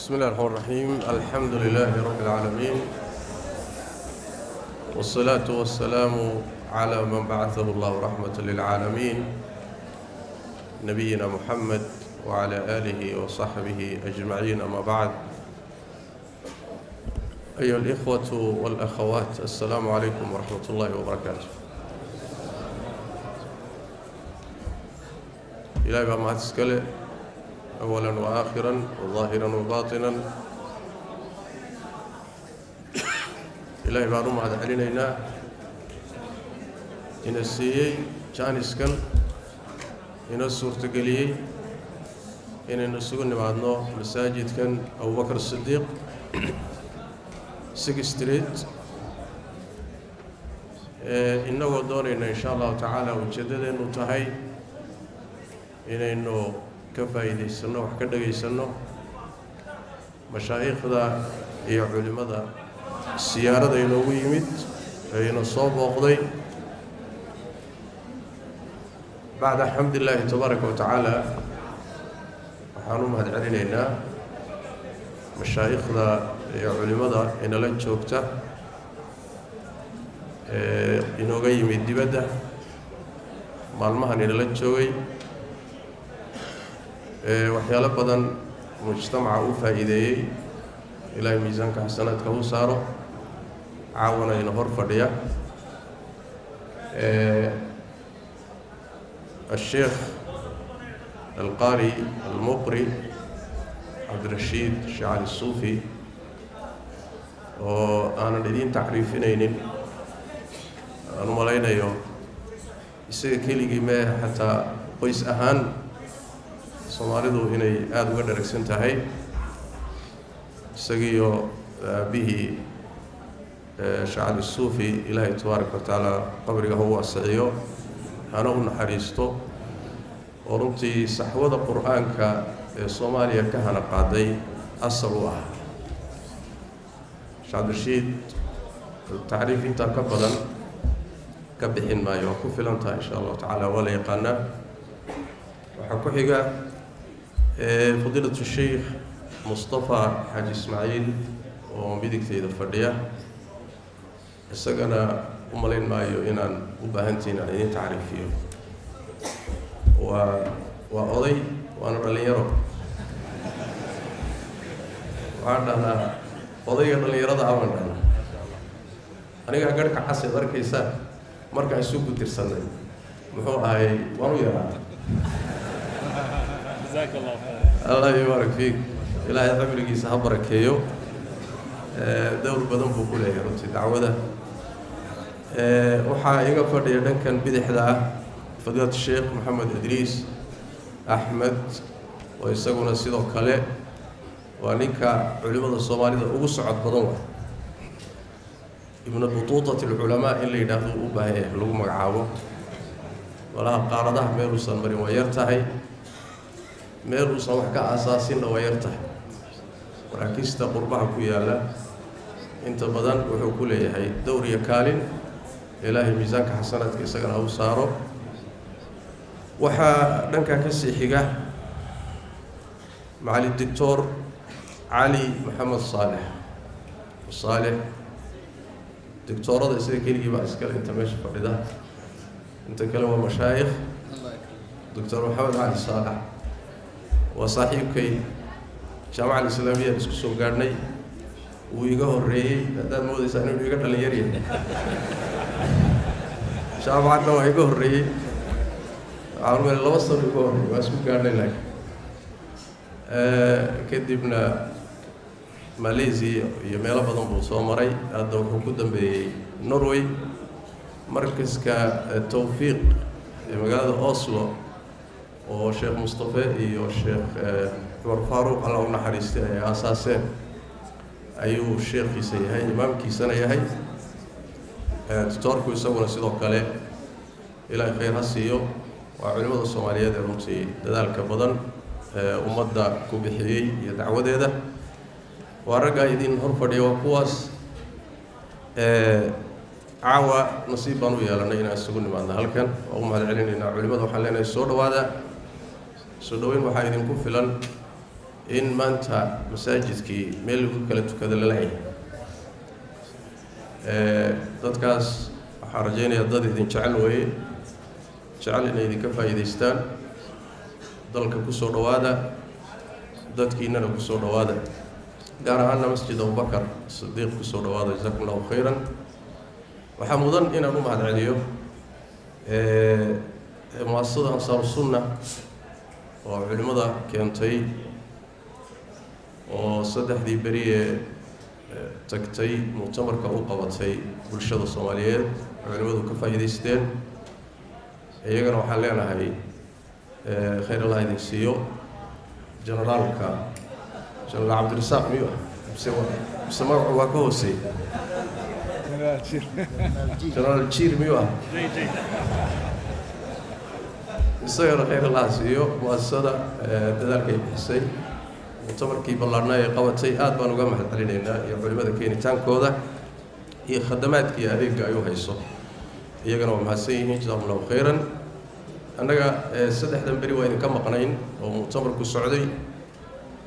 بسم الله الرحمن الرحيم. الحمد لله رب العالمين، والصلاة والسلام على من بعثه الله رحمة للعالمين نبينا محمد وعلى آله وصحبه أجمعين. أما بعد، أيها الإخوة والأخوات، السلام عليكم ورحمة الله وبركاته. إلهي بقى ما تسكله أولا وآخرا وظاهرا وباطنا. إلهي بقى رمى هذا علينا إن السيئي كان يسكن إن السورة قليل إن السجن بعدنا مساجد كان أبو بكر الصديق سيك ستريت. إنه دورنا إن شاء الله تعالى وجدد إنه تهي إنه كفايديسنو wax ka dhageysano mashaayikhda iyo culimada siyaarada inoogu yimid ayna soo booqday. bacda alxamdulillahi tabaaraka wa tacaala waxaan u mahadcelinaynaa mashaayikhda iyo culimada inala joogta inooga yimid dibadda maalmahan inala joogay waxyaalo badan mujtamaca u faa'iideeyey. ilaahay miisaanka xasanaadka u saaro. caawana ina hor fadhiya الشيخ القاري المقري عبد الرشيد شعال الصوفي، وأنا الذين تعرفينين أنا ملاينا يوم يصير كلي جماعة حتى قيس أهان soomaalidu inay aada uga dharagsan tahay. isagiiyo aabihii shacab isuufi ilaahay tabaaraka wa tacaala qabriga ha u waasiciyo hana u naxariisto, oo runtii saxwada qur-aanka ee soomaaliya ka hana qaaday asal u ah. cabdirashiid tacriif intaa ka badan ka bixin maayo, waa ku filan tahay insha allahu tacaala, waa la yaqaanaa. waxaa ku xiga فضيلة الشيخ مصطفى حاج إسماعيل ومديكتيدا فردية. isagana umalayn maayo inaan u baahantiin aan idin tacriifiyo. waa oday, waana dhalinyaro. waxaan dhahnaa odayga dhalinyarada abaan dhahnaa. aniga garhka cas eed arkaysaa markaan isu gutirsanay muxuu ahay waan u yaraa. الله يبارك فيك. إلهي عمرك يسحب بركيو. دور بدن بقوله يا رب دعوته. وحا يقفر يدن كان بدح ذا فضيلة الشيخ محمد إدريس أحمد ويسقون السيد وكلاء ونكا علماء الصومالي ذا أوسعد بدنه. ابن بطوطة العلماء اللي يدخلوا أباه لهم عاوه ولا قارده ميروسان مريم ويرتاحي meel uusan wax ka aasaasinna waa yar tahay. maraakiista qurbaha ku yaalla inta badan wuxuu ku leeyahay dowr iyo kaalin. ilaahay miisaanka xasanaadka isagana ha u saaro. waxaa dhankaa ka sii xiga macali doctor cali maxamed saalex doctorada isaga keligii baa iskale inta meesha fadhida, inta kale waa mashaayikh. doctor maxamed cali saalex وصاحبكي جامعة الإسلامية اسكو غارني ويغا هوريي هذا موديس انو يغا دليري جامعة نو يغا هوريي عمر لو سنه يغا هوريي واسكو غارني لاك كدبنا ماليزيا iyo meelo badan buu soo maray. hadda wuxuu ku dambeeyay Norway markaska tawfiiq ee magaalada Oslo oo sheekh Mustafa iyo sheekh Umar Faruq Allah u naxariistay ay asaaseen. ayuu sheekhiisa yahay, imaamkiisana yahay. doctorku isaguna sidoo kale ilaahay khayr ha siiyo. waa culimada Soomaaliyeed ee runtii dadaalka badan ummadda ku bixiyay iyo dacwadeeda. waa ragga idin hor fadhiya waa kuwaas. caawa nasiib baan u yeelanay inaan isugu nimaadno halkan. waa u mahadcelinaynaa culimada. waxaan leenahay soo dhawaada. soo dhaweyn waxaa idinku filan in maanta masaajidkii meel lagu kala tukada la leeyahay dadkaas waxaan rajaynayaa dad idin jecel weeye jecel inay idinka faa'iidaystaan dalka ku soo dhawaada dadkiinana ku soo dhawaada gaar ahaanna masjid abubakar sidiiq ku soo dhawaada jazakum allahu khayran waxaa mudan inaan u mahadceliyo muasasada ansaaru sunna oo culimmada keentay oo saddexdii beri ee tagtay muctamarka u qabatay bulshada Soomaaliyeed culimadu ka faa'iideysteen iyagana waxaan leenahay khayr Allah idin siiyo generaalka General Cabdirasaaq miyo bisma waa ka hoosay General Jiir miyo isagana khayr Allah siiyo muasasada dadaalkay bixisay muctamarkii ballaarnaa ee qabatay aad baan uga mahadcelinaynaa iyo culimada keenitaankooda iyo khadamaadkii adeegga ay u hayso iyagana waa mahadsan yihiin jazakum allahu khayran annaga saddexdan beri waa idinka maqnayn oo muctamarku socday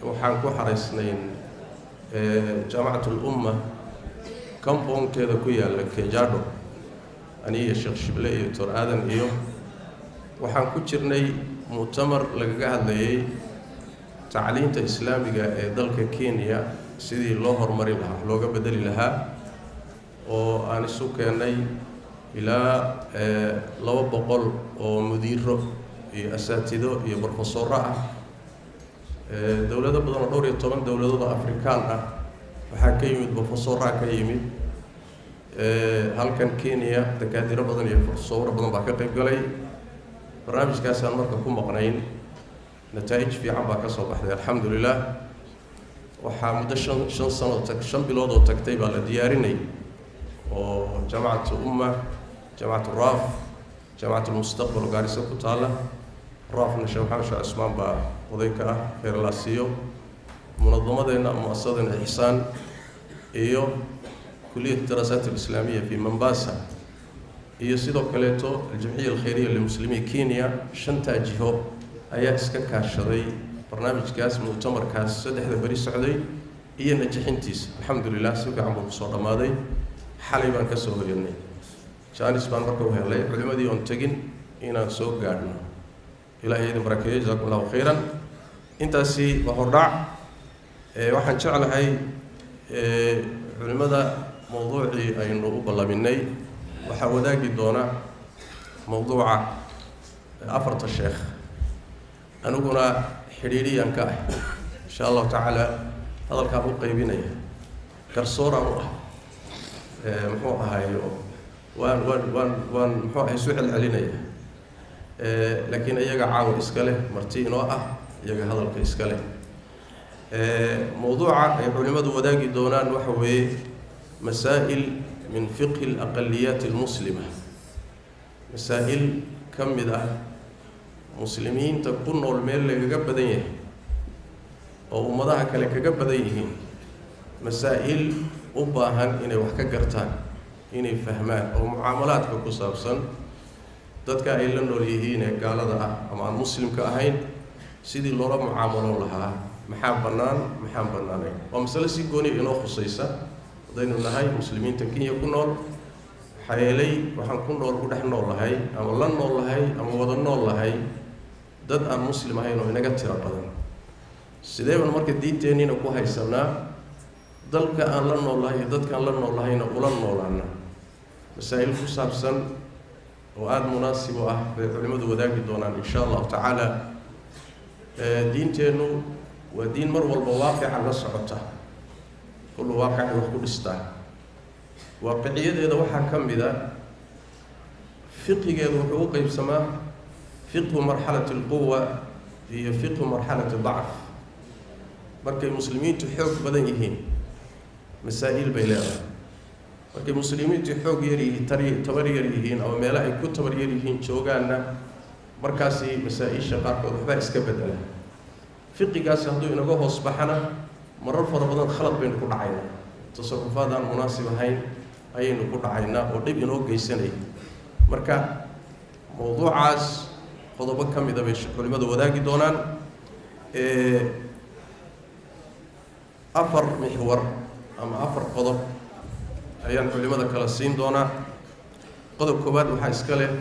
waxaan ku xaraysnayn jaamacatul umma compoundkeeda ku yaalla Kejado aniga Sheekh Shible iyo Dr. Aadan iyo waxaan ku jirnay muctamar lagaga hadlayay tacliinta islaamiga ee dalka Kenya sidii loo horumari lahaa looga bedeli lahaa oo aan isu keenay ilaa 200 oo mudiiro iyo asaatido iyo professor ah dawlado badan oo 12 dawladood Afrikaan ah waxaa ka yimid professor ka yimid halkan Kenya dakaatiro badan iyo professor badan baa ka qayb galay barnaamijkaas aan marka ku maqnayn nataa'ij fiican baa ka soo baxday alxamdulillah waxaa muddo 5 sano 5 bilood oo tagtay baa la diyaarinay oo jaamacatu umma jaamacatu raaf jaamacatu mustaqbal gaarisa ku taala raafna Sheekh Maxamed Usmaan baa odayka ah khayr Allah siiyo munadamadeena muassasadan ihsaan iyo kulliyad daraasat islaamiya fi Mombasa iyo sidoo kale to jamciyada khayriya lil muslimiin Kenya shanta jiho ayaa iska kaashaday barnaamijkaas muctamarkaas saddexda bari socday iyo najixintiisa alxamdulillah si fiican buu soo dhamaaday xalay baan ka soo hoyanay jaanis baan markaa u helay culimadii oon tagin inaan soo gaadhno ilaahay idin barakeeyo jazakum allahu khayran intaasi waa hordhac waxaan jeclahay culimada mawduucii aynu u ballaminay waxaa wadaagi doona mawduuca afarta sheekh anuguna xiriiriyan ka ah insha Allah taala hadalka u qaybinaya garsoora u ah muxuu ahayo waan muxuu ahay su'aal celinaya laakiin iyaga caawa iska leh marti inoo ah iyaga hadalka iska leh mawduuca ay culimadu wadaagi doonaan waxa weeye masaa'il min fiqh al-aqalliyat al-muslima masaa'il kamida muslimiinta ku nool meel laga badan yahay oo ummadaha kale kaga badan yihiin masaa'il u baahan inay wax ka gartaan inay fahmaan oo mucaamalaadka ku saabsan dadka ay la nool yihiin ee gaalada ah ama aan muslimka ahayn sidii loola mucaamalo lahaa maxaa banaanay waa mas'ala si gooni inoo khusaysa hadaynu nahay muslimiinta Kenya ku nool xayeelay waxaan ku nool u dhex noolahay ama la noolahay ama wada noolahay dad aan muslim ahayn oo inaga tira badan sidee baan marka diinteenina ku haysanaa dalka aan la noolahay dadka aan la noolahayna ula noolaana masaa'il ku saabsan oo aad munaasib u ah ee culimadu wadaagi doonaan insha Allah taala diinteenu waa diin mar walba waaqica la socota kullu waaqic wax ku dhistaa waaqiyadeeda waxaa kamid ah fiqigeedu wuxuu u qaybsamaa fiqhu marxalati alquwa iyo fiqhu marxalati ad'af markay muslimiintu xoog badan yihiin masaa'il bay leedahay markay muslimiintu xoog yar yihiin tabar yar yihiin ama meelaha ay ku tabar yar yihiin joogaanna markaasi masaa'isha qaarkood waxbaa iska bedela fiqigaasi hadduu inaga hoos baxana marar fara badan khalad baynu ku dhacaynaa tasarufaad aan munaasib ahayn ayaynu ku dhacaynaa oo dhib inoo geysanaya marka mawduucaas qodobo ka mid ah bay culimadu wadaagi doonaan أفر محور أما أفر قضب أيان علماء كلا سين دونا قضب كوباد وحاسكاله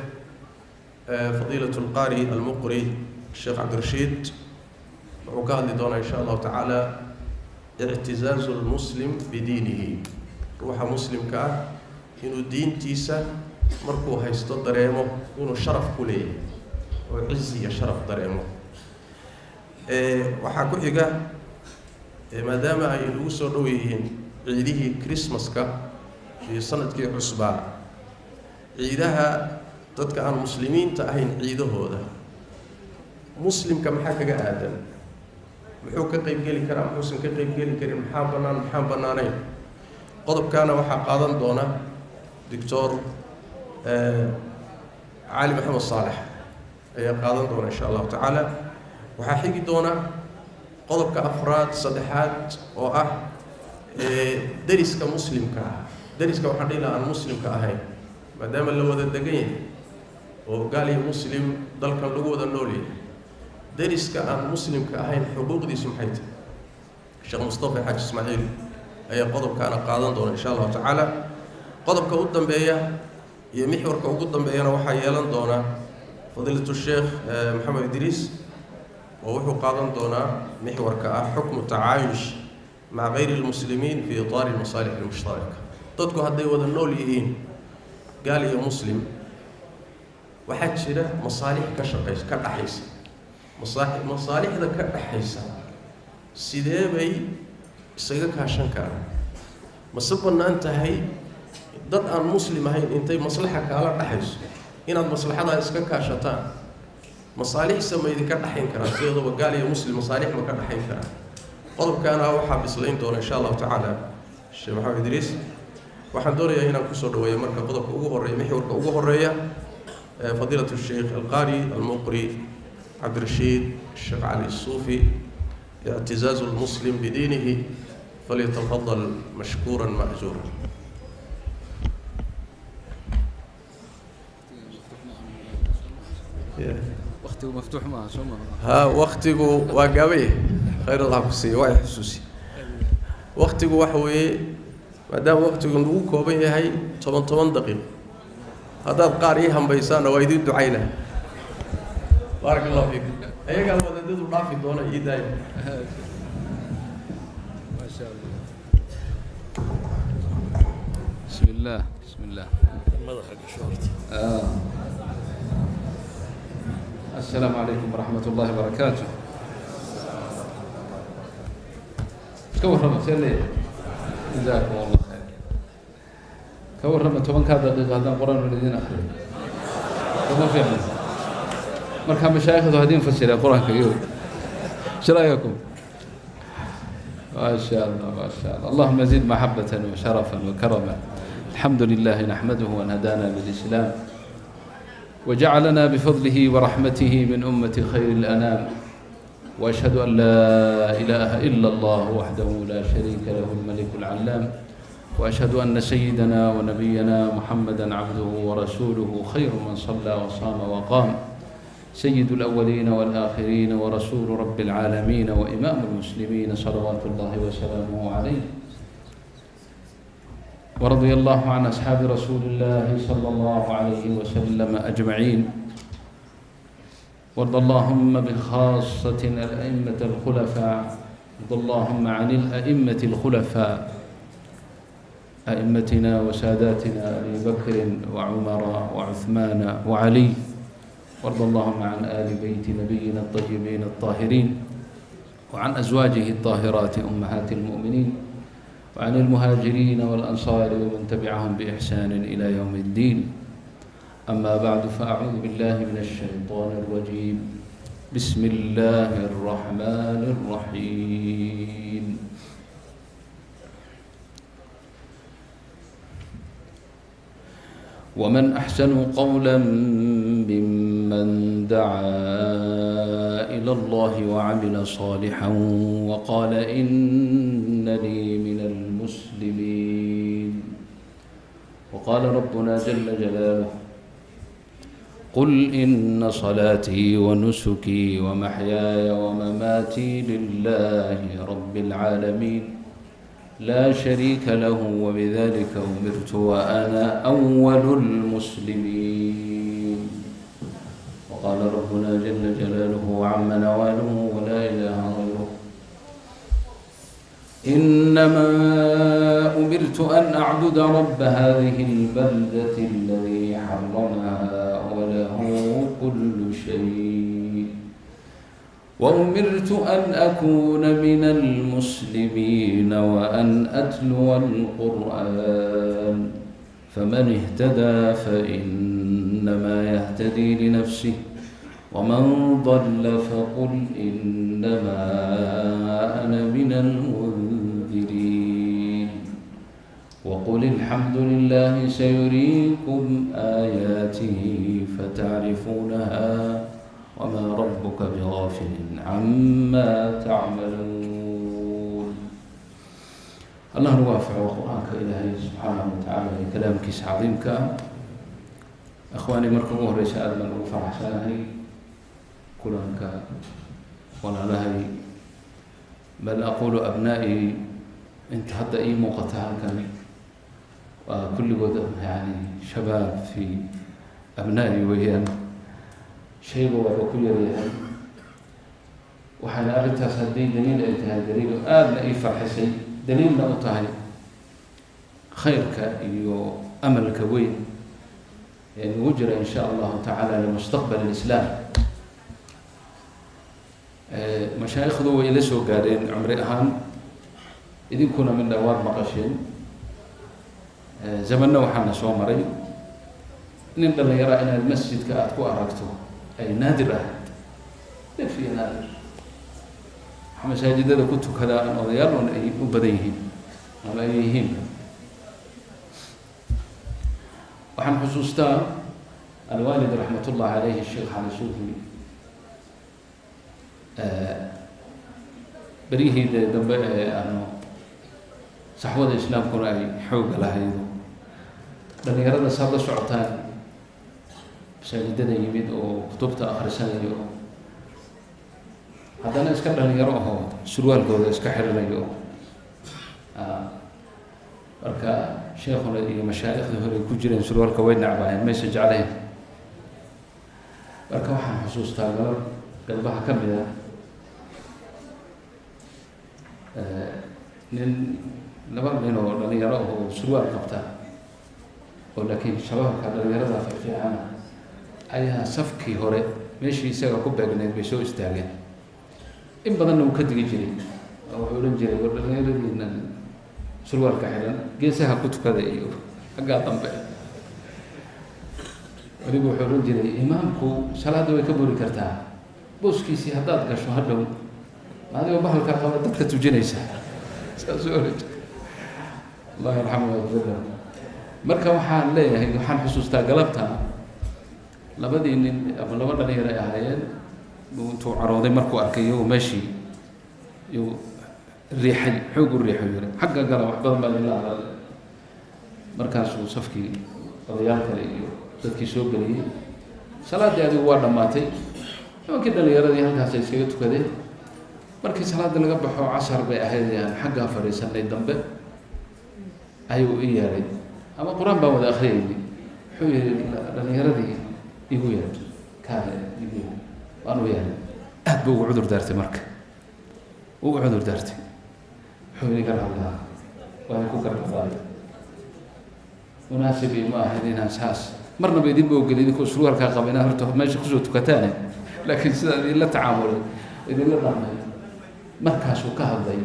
فضيلة القاري المقري الشيخ عبد الرشيد وقال دونا إن شاء الله تعالى اعتزاز المسلم بدينه روح مسلم كا إنه دين تيسا مركو هيستو دريمو إنه شرف كليه وعزي شرف دريمو وحاكو إيقا ما دام أي نوسو رويهين عيده كريسماسكا في سنة كي عصبا عيدها dadka aan muslimiinta ahayn ciidahooda muslimka maxaa kaga aadan muxuu ka qayb gali karaa muxuu ka qayb gali karin maxaa banaanayn qodobkaana waxaa qaadan doona doctor Ali Maxamed Saalex ayaa qaadan doona insha Allah taala waxaa xigi doona qodobka afraad saddexaad oo ah dariska muslimka dariska waxaan dhigaa aan muslimka ahayn maadaama la wada degan yahay oo gaal iyo muslim dalkan lagu wada nool yahay dariska aan muslimka ahayn xuquuqdiisu maxay tahay Sheekh Mustafa Xaaji Ismaaciil ayaa qodobkaana qaadan doona insha Allah taala qodobka u dambeeya iyo mixwarka ugu dambeeyana waxaa yeelan doona fadilatu Sheekh Maxamed Idriis oo wuxuu qaadan doonaa mixwarka ah xukmu tacaayush maca غير المسلمين في إطار المصالح المشتركة dadku hadday wada nool yihiin gaal iyo muslim waxaa jira masaalix ka shaqeysa ka dhaxaysa masaalixda ka dhaxaysa sidee bay isaga kaashan karaan mase bannaan tahay dad aan muslim ahayn intay maslaxa kaala dhaxayso inaad maslaxadaa iska kaashataan masaalix samaydi ka dhaxayn karaan sideedaba gaal iyo muslim masaalix ma ka dhaxayn karaan qodobkaana waxaa bislayn doona insha allahu tacaala sheekh maxamed idriis waxaan doonayaa inaan kusoo dhaweeyo marka qodobka ugu horeeya mixwarka ugu horeeya فضيلة الشيخ القاري المقري عبد الرشيد الشيخ علي الصوفي اعتزاز المسلم بدينه فليتفضل مشكورا مأجورا وقتي مفتوح معه شو ها وقتي واقعي خير الله كسي واي حسوسي وقتي وحوي ما دام وقتي نقول كوبي هي 18 دقيقة هذا القارئ هم بيسان ويدي دعينا بارك الله فيك أيها الوداد ضافي دون إيداي ما شاء الله بسم الله بسم الله السلام عليكم ورحمة الله وبركاته كور رمضان ليه جزاكم الله خير كور رمضان كذا هذا قرآن الذين أخرج وما في عمل مركب مشايخ هذين فسر القرآن كيوم ايش رايكم؟ ما شاء الله ما شاء الله اللهم زد محبة وشرفا وكرما الحمد لله نحمده أن هدانا للإسلام وجعلنا بفضله ورحمته من أمة خير الأنام وأشهد أن لا إله إلا الله وحده لا شريك له الملك العلام وأشهد أن سيدنا ونبينا محمدا عبده ورسوله خير من صلى وصام وقام سيد الأولين والآخرين ورسول رب العالمين وإمام المسلمين صلوات الله وسلامه عليه ورضي الله عن أصحاب رسول الله صلى الله عليه وسلم أجمعين وارض اللهم بخاصة الأئمة الخلفاء وارض اللهم عن الأئمة الخلفاء أئمتنا وساداتنا أبي بكر وعمر وعثمان وعلي وارض اللهم عن آل بيت نبينا الطيبين الطاهرين وعن أزواجه الطاهرات أمهات المؤمنين وعن المهاجرين والأنصار ومن تبعهم بإحسان إلى يوم الدين أما بعد فأعوذ بالله من الشيطان الرجيم بسم الله الرحمن الرحيم ومن أحسن قولا ممن دعا إلى الله وعمل صالحا وقال إنني من المسلمين وقال ربنا جل جلاله قل إن صلاتي ونسكي ومحياي ومماتي لله رب العالمين لا شريك له وبذلك أمرت وأنا أول المسلمين. وقال ربنا جل جلاله وعم نواله ولا إله غيره إنما أمرت أن أعبد رب هذه البلدة الذي حرمها وله كل شيء وأمرت أن أكون من المسلمين وأن أتلو القرآن فمن اهتدى فإنما يهتدي لنفسه ومن ضل فقل إنما أنا من المنذرين وقل الحمد لله سيريكم آياته فتعرفونها وما ربك بغافل عما تعملون. الله نوافع وقرآنك إلهي سبحانه وتعالى كلامك عظيمك. أخواني مركبوه رسالة من رفع حسنه كلانك ولا لهي بل أقول أبنائي أنت حتى أي موقتها كان وكل قدر يعني شباب في أبنائي وهي شيء وكل ريحان وحنا أردت أصدي دليل أنتهى دليل آدنا أي فرحسي دليل نقطعي خيرك إيو أملك وين يعني وجرى إن شاء الله تعالى لمستقبل الإسلام. مشايخ ذو إلى سوق قارين عمري أهان إذن كنا من دوار مقاشين زمننا وحنا سومري نبدأ يرى أن المسجد كأتكو أراكته أي نادر أحد لفي نادر مساجد هذا كنت كذا أن أضيارون أي أبديهم أو أيهم وحن حسوستا الوالد رحمة الله عليه الشيخ علي سوفي بريه دم أنه صحوة الإسلام كنا أي حوق لها لأن يرد صار سعطان مساجدنا يمد وكتبت آخر سنة يوم هذا أنا أسكر لأن يروه سروال كذا أسكحر ليه بركة شيخنا مشايخ ظهر كجرين سروال كوين نعبان ما يسجع عليه بركة وحن حصوص تاجر قلبها كملة نبغى منه لأن يروه سروال قبته ولكن شباب كذا يرضى في عنا أيها صفكي هوري ماشي يسوي كوبا جنيه بيسوي استعجال إن بدنا نكدي جري أو حولن جري ولا غير إن سلوار كحيلا جنسها كتب كذا أيوه حقا طنبع وليبو حولن جري إمامكو صلاة ويكبر كرتها بوس كيسي هداد كشوا هدلو هذا هو بحر كرتها دكتة جنيسة الله يرحمه ويغفر له marka waxaan leeyahay waxaan xusuustaa galabta labadii nin ama laba dhalinyaro ay ahaayeen intuu carooday markuu arkay oo meeshii iyo riixay xoog u riixay yiri xagga gala wax badan baa la hadlay markaasuu safkii odayaal kale iyo dadkii soo galiyay salaadii adigu waa dhamaatay nimankii dhalinyaradii halkaas ay iskaga tukadeen markii salaada laga baxo casar bay ahayd xagga fariisanay dambe ayuu i yeeray أما القرآن بعد آخره حوي لأن يردي يقول كان يقول وأنا وياه أبو عذر دارتي مرك وعذر دارتي حوي قال الله وأنا كوكر الفضائل مناسب ما هذين أساس مرنا بيدين بوجلين يكون سلوار كقبنا هرته ماشي خزوت كتانة لكن إلا تعامل إذا لا رحمة مركز وكهذا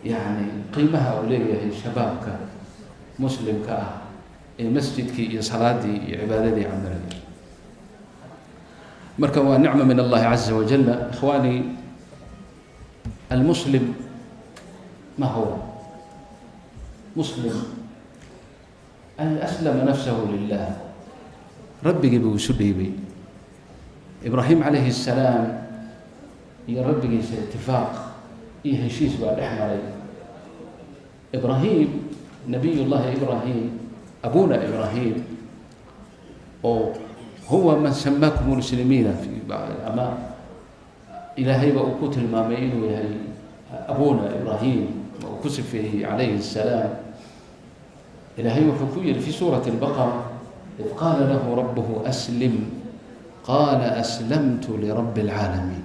يعني قيمها أولية الشباب مسلم كا المسجد كي صلاتي عبادتي عملي مركوا نعمة من الله عز وجل. إخواني المسلم ما هو مسلم أن أسلم نفسه لله ربي جيبه وسبيبي إبراهيم عليه السلام يا ربي جيس اتفاق يهشيس بعد أحمر إبراهيم نبي الله إبراهيم أبونا إبراهيم هو من سماكم مسلمين في أما إلهي وأكوت المامين وهي أبونا إبراهيم وكسفه عليه السلام إلهي وحكوية في سورة البقرة إذ قال له ربه أسلم قال أسلمت لرب العالمين.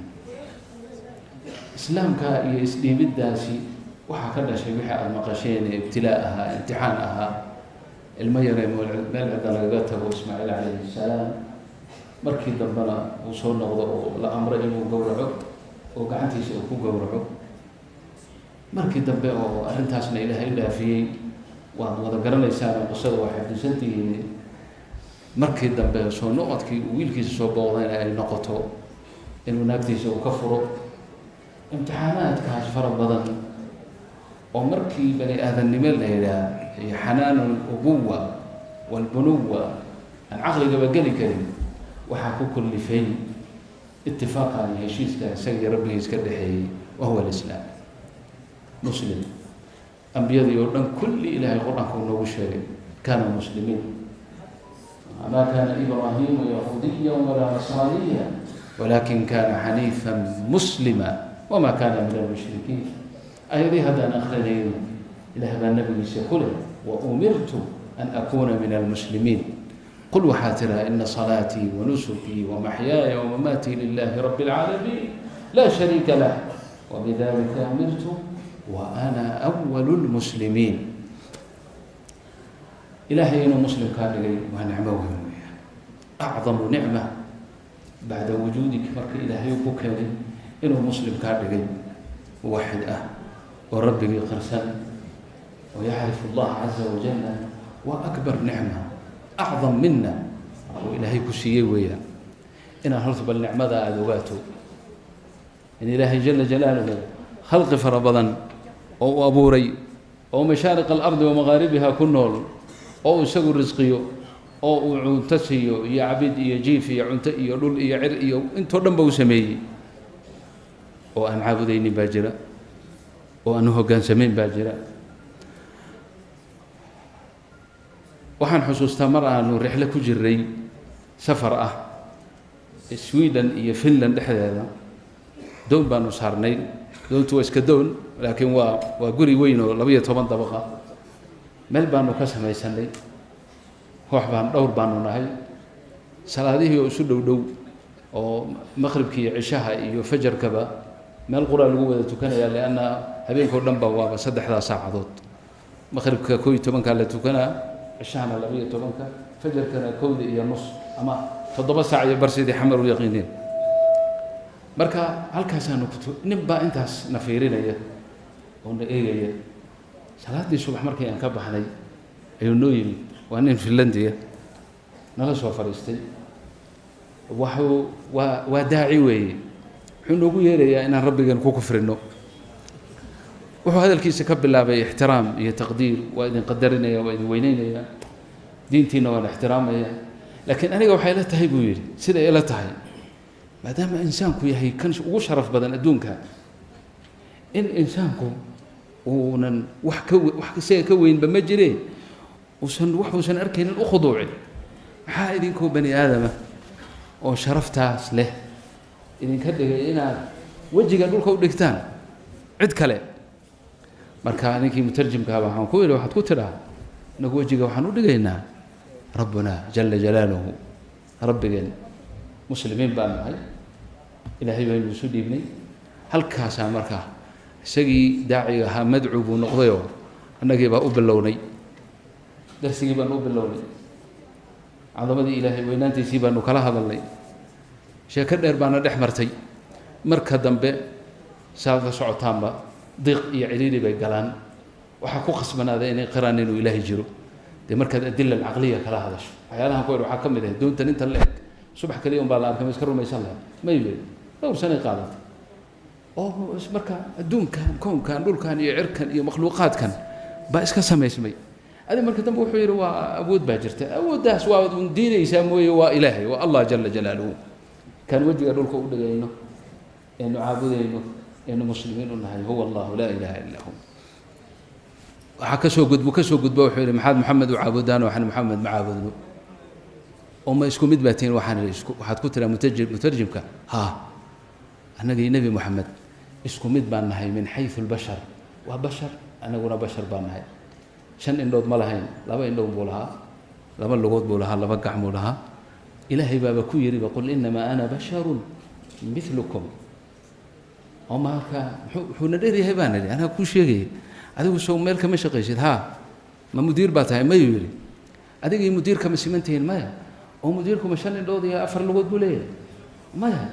إسلام كإسلام الداسي وحكنا شيء وحى المقاشين ابتلاءها امتحانها الميرة ملعب لقاته إسماعيل عليه السلام مركي دبنا وصولنا لأمر إنه قورعه وقعدتي سأكون قورعه مركي دبنا أرنتاسنا إلها إلا في وذكرنا لسان قصة واحد سنتي مركي دبنا سو نقطك ويلكي سو بوضين أي نقطه إنه نكتي سو كفره امتحانات كاس فرق بدن ومركي بني آذن نمل إلى حنان الأبوة والبنوة العقل قبل كريم وحكوا كل فين اتفاقا يشيس سيد ربي يسكدحي وهو الإسلام مسلم أنبياء يقولون كل إله القرآن كونه وشري كانوا مسلمين ما كان إبراهيم يهوديا ولا نصرانيا ولكن كان حنيفا مسلما وما كان من المشركين أيضا هذا أخرين إلى هذا النبي يقول وأمرت أن أكون من المسلمين قل وحاترا إن صلاتي ونسكي ومحياي ومماتي لله رب العالمين لا شريك له وبذلك أمرت وأنا أول المسلمين. إلهي إنه مسلم كان لي ونعمه أعظم نعمة بعد وجودك مرك إلهي وكوكالي إنه مسلم كان لي واحد وربي قرسان ويعرف الله عز وجل وأكبر نعمة أعظم منا وإلهي كسيي ويا إن هرتب النعمة أذواته إن إلهي جل جلاله خلق فربضا أو أبوري أو مشارق الأرض ومغاربها كنول أو سقر رزقيو أو عنتسيو يا عبيد يا جيفي يا عنتئي يا لول يا عرئي أنتو دنبو سمي وأن عابديني باجرة وأنه كان سمين باجرة waxaan xusuustaa mar aanu rixle ku jiray safar ah Sweden iyo Finland dhexdeeda doon baanu saarnay doontu waa iska doon laakiin waa guri weyn oo 12 dabaqa meel baanu ka samaysanay wax baan dhowr baanu nahay salaadihii oo isu dhow oo maqribkii cishaha iyo fajarkaba meel qura lagu wada tukanaya leena habeenkoo dhan baa waa 3 saacadood maqribka 12 ka la tukanaa عشان لبيه تبانك فجر كان كود إيا نص أما تضبط ساعة برسيدي حمر ويقينين مركا هل كاسانو كتو نبا انتاس نفيرين ايه ون ايه صلاة دي صبح مركا ينكب حني ايو نويل وانين فنلندية نغسوا فريستي وداعي وي حنو يري ان ربي كان كو كفرنو وهو هذا الكيس كب الله باحترام هي تقدير وإذن قدرنا يا وإذن وينينا دينتنا والاحترام يا لكن أنا جو حيلة تهي بوير سيدا إلى تهي ما دام إنسانكو يهي كنش وشرف بدن أدونك إن إنسانكو ونن وحك سيكوين بمجري وسن أركين الأخضوع حايدينكو بني آدم وشرفتها له إذن كده إنا وجه قالوا لكم دكتان عد كلام marka ninkii mutarjimka waxaan ku yiri waxaad ku tiraa nagu wajiga waxaan u dhigaynaa rabbuna jalla jalaaluhu rabbigan muslimiin baan nahay ilaahay baa inuu soo dhiibnay halkaas marka isagii daaciga ahaa madcuu buu noqdayo annagii baa u bilownay darsigii baan u bilownay cadamadii ilaahay weynaantiisii baanu kala hadalnay sheeko dheer baana dhex martay marka dambe saada socotaanba ضيق يعليلي بيقلان وحكو خصبنا هذا إني قران إنه إلهي جرو دي مركز الأدلة العقلية كلا هذا شو أحيانا هكوي وحكم ده دون تنين تلك صبح كل يوم بالله كم يسكروا ما يصلها ما يبي لو سنة قالت أوه إيش مركز الدون كان كون كان دول كان يعر كان مخلوقات كان بس كسمة اسمي هذا مركز تنبو حوير وأبود باجرته أبود داس وأبود ديني يسموه وإلهي والله جل جلاله كان وجه يقول لكم إنه عابدينه إنه مسلمين هو الله لا إله إلا هو حكسوا قد بوحي محمد وعابدان وحن محمد معابد وما يسكو مدباتين وحن وحد كتر مترجمك ها أنا نبي محمد يسكو مدبان من حيث البشر وبشر anaguna bashar baan nahay shan indhood ma lahayn laba indhood buu lahaa laba lugood buu lahaa laba gacmuu lahaa ilaahay baaba ku yidhi qul inamaa ana basharun milukum oo marka wuxuuna dheeryahay baan idhi anaa kuu sheegayay adigu soo meel kama shaqaysid haa ma mudiir baa tahay mayuu yidhi adigii mudiirka ma simantihiin maya oo mudiirku ma shan indhood iyo afar lugood buu leeyahay maya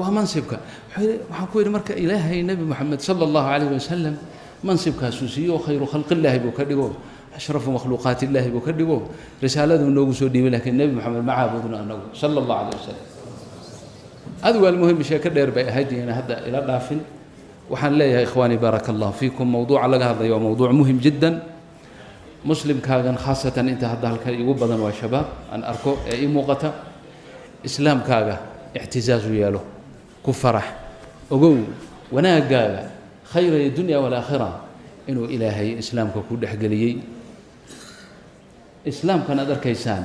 waa mansibka waxaan ku yidhi marka ilaahay nebi moxamed sala allahu calayh wasalam mansibkaasuu siiyo khayru khalqillaahi buu ka dhigo ashrafu makhluuqaatillaahi buu ka dhigo risaaladuu noogu soo dhiibay laakiin nebi moxamed ma caabudno anagu sala allahu calayh wasalam adigu almuhim sheeko dheer bay ahayd ina hadda ila dhaafin waxaan leeyahay ikhwaani baaraka allahu fiikum mowduuca laga hadlayo waa mowduuc muhim jiddan muslimkaagan khaasatan inta hadda halka igu badan waa shabaab aan arko ee ii muuqata islaamkaaga ictizaaz u yeelo ku farax ogow wanaagaaga khayra dunya walaakhira inuu ilaahay islaamka ku dhexgeliyey islaamkan aad arkaysaan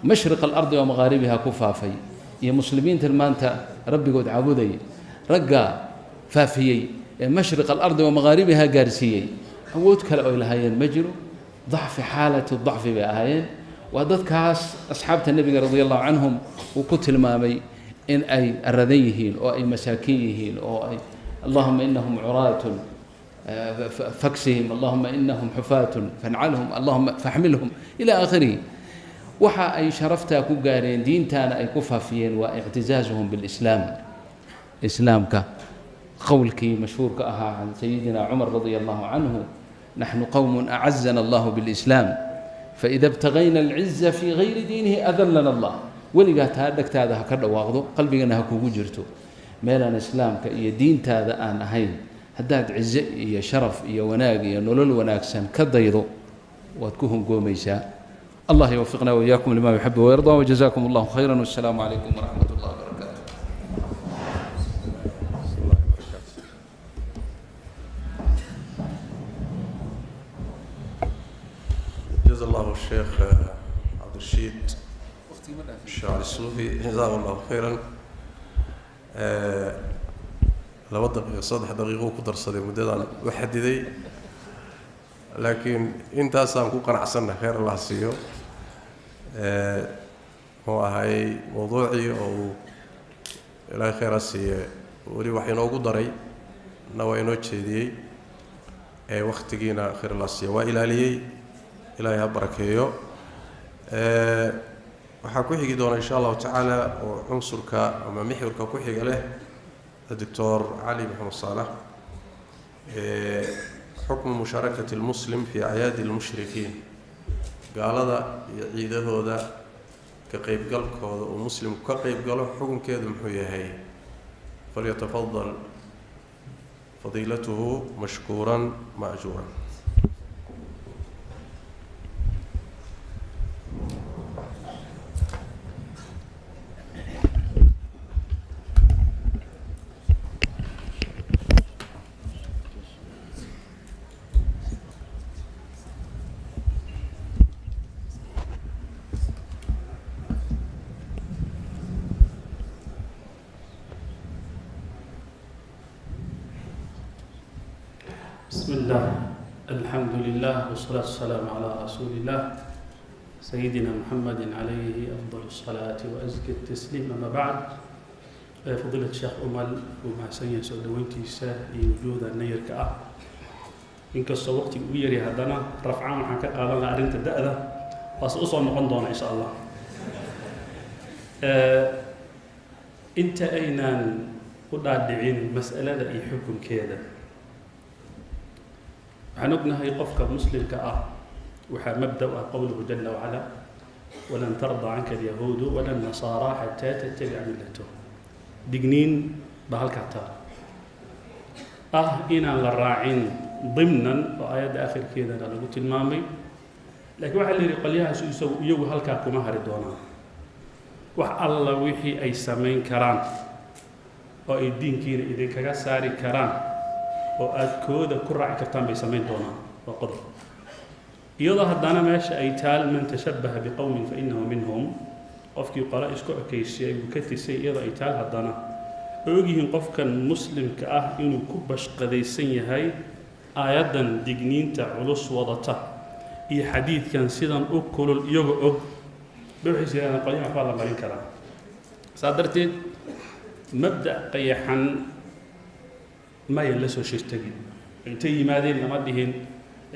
mashriq alardi wa maghaaribiha ku faafay iyo muslimiintan maanta rabbigood caabudayay ragga faafiyey ee mashriq alardi wa maghaaribiha gaarsiiyey awood kale oy lahaayeen ma jiro ضعف حالة الضعف بأهايين وددكاس أصحاب النبي رضي الله عنهم وكتل مامي إن أي الرذيهين أو أي مساكينهين أو أي اللهم إنهم عراة فاكسهم اللهم إنهم حفاة فانعلهم اللهم فاحملهم إلى آخره وحا أي شرفتا كوغارين دين تانا أي كفافيين واعتزازهم بالإسلام إسلام كقولك مشهور كأها عن سيدنا عمر رضي الله عنه نحن قوم أعزنا الله بالإسلام فإذا ابتغينا العزة في غير دينه أذلنا الله ولقات هذاك هذا هكذا واخذه قلبي أنا هكو جرته ميلان إسلام كي دين هذا أنا هين هداد عزة يا شرف يا وناق يا نلول وناقسن كضيضو وتكون قوميسا الله يوفقنا وإياكم لما يحب ويرضى وجزاكم الله خيرا والسلام عليكم ورحمة الله وبركاته. جزا الله الشيخ عبد الرشيد الشاعر السلوفي جزاه الله خيرا. لو دقيقة صدح دقيقة كدر صدي مدة وحددي لكن انت سام كوكان عسنا خير الله سيو هو هاي موضوعي او الى خير السي ولي وحي نوغو دري نوينو جيدي وقتينا خير الله سيو والى إلهي بركيو waxaa ku xigi doona insha Allah taala oo cunsurka ama mixwarka ku xiga leh الدكتور علي محمد صالح حكم مشاركة المسلم في أعياد المشركين قال هذا عيده هذا كقيب قلق هذا ومسلم كقيب قلق حكم كذا محوية هي فليتفضل فضيلته مشكورا مأجورا. بسم الله الحمد لله والصلاة والسلام على رسول الله سيدنا محمد عليه أفضل الصلاة وأزكى التسليم. أما بعد فضيلة الشيخ أمل ومع سيد سودوينتي ساه وجود النير كأه إنك الصوت ويري هذانا رفعان حكا قالنا أرنت الدأذة بس أصلا نقندون إن شاء الله. أنت أين قد أدعين مسألة أي حكم كذا عنقنا هي قفك مسلم كأه وحا مبدأ قوله جل وعلا ولن ترضى عنك اليهود ولا النصارى حتى تتبع ملتهم دقنين بهالكعتار إنا للراعين ضمنا وآيات آخر كذا أنا قلت المامي لكن واحد اللي يقول لها يسوي هالكعكم هردونا وح الله وحي أي سمين كران أو الدين كين إذا كجساري كران oo aad kooda ku raaci kartaan bay sameyn doonaan waa qodor iyadoo haddana meesha ay taal man tashabbaha biqawmin fa innahu minhum qofkii qala isku ekeysay uu ka tisay iyadoo ay taal haddana ogyihiin qofkan muslimka ah inuu ku bashqadaysan yahay aayadan digniinta culus wadata iyo xadiidkan sidan u kulul iyaga og waxay jiraan qolyaha waxbaa la marin karaa saa darteed mabda qayaxan maya la soo shirtagin intay yimaadeen lama dhihin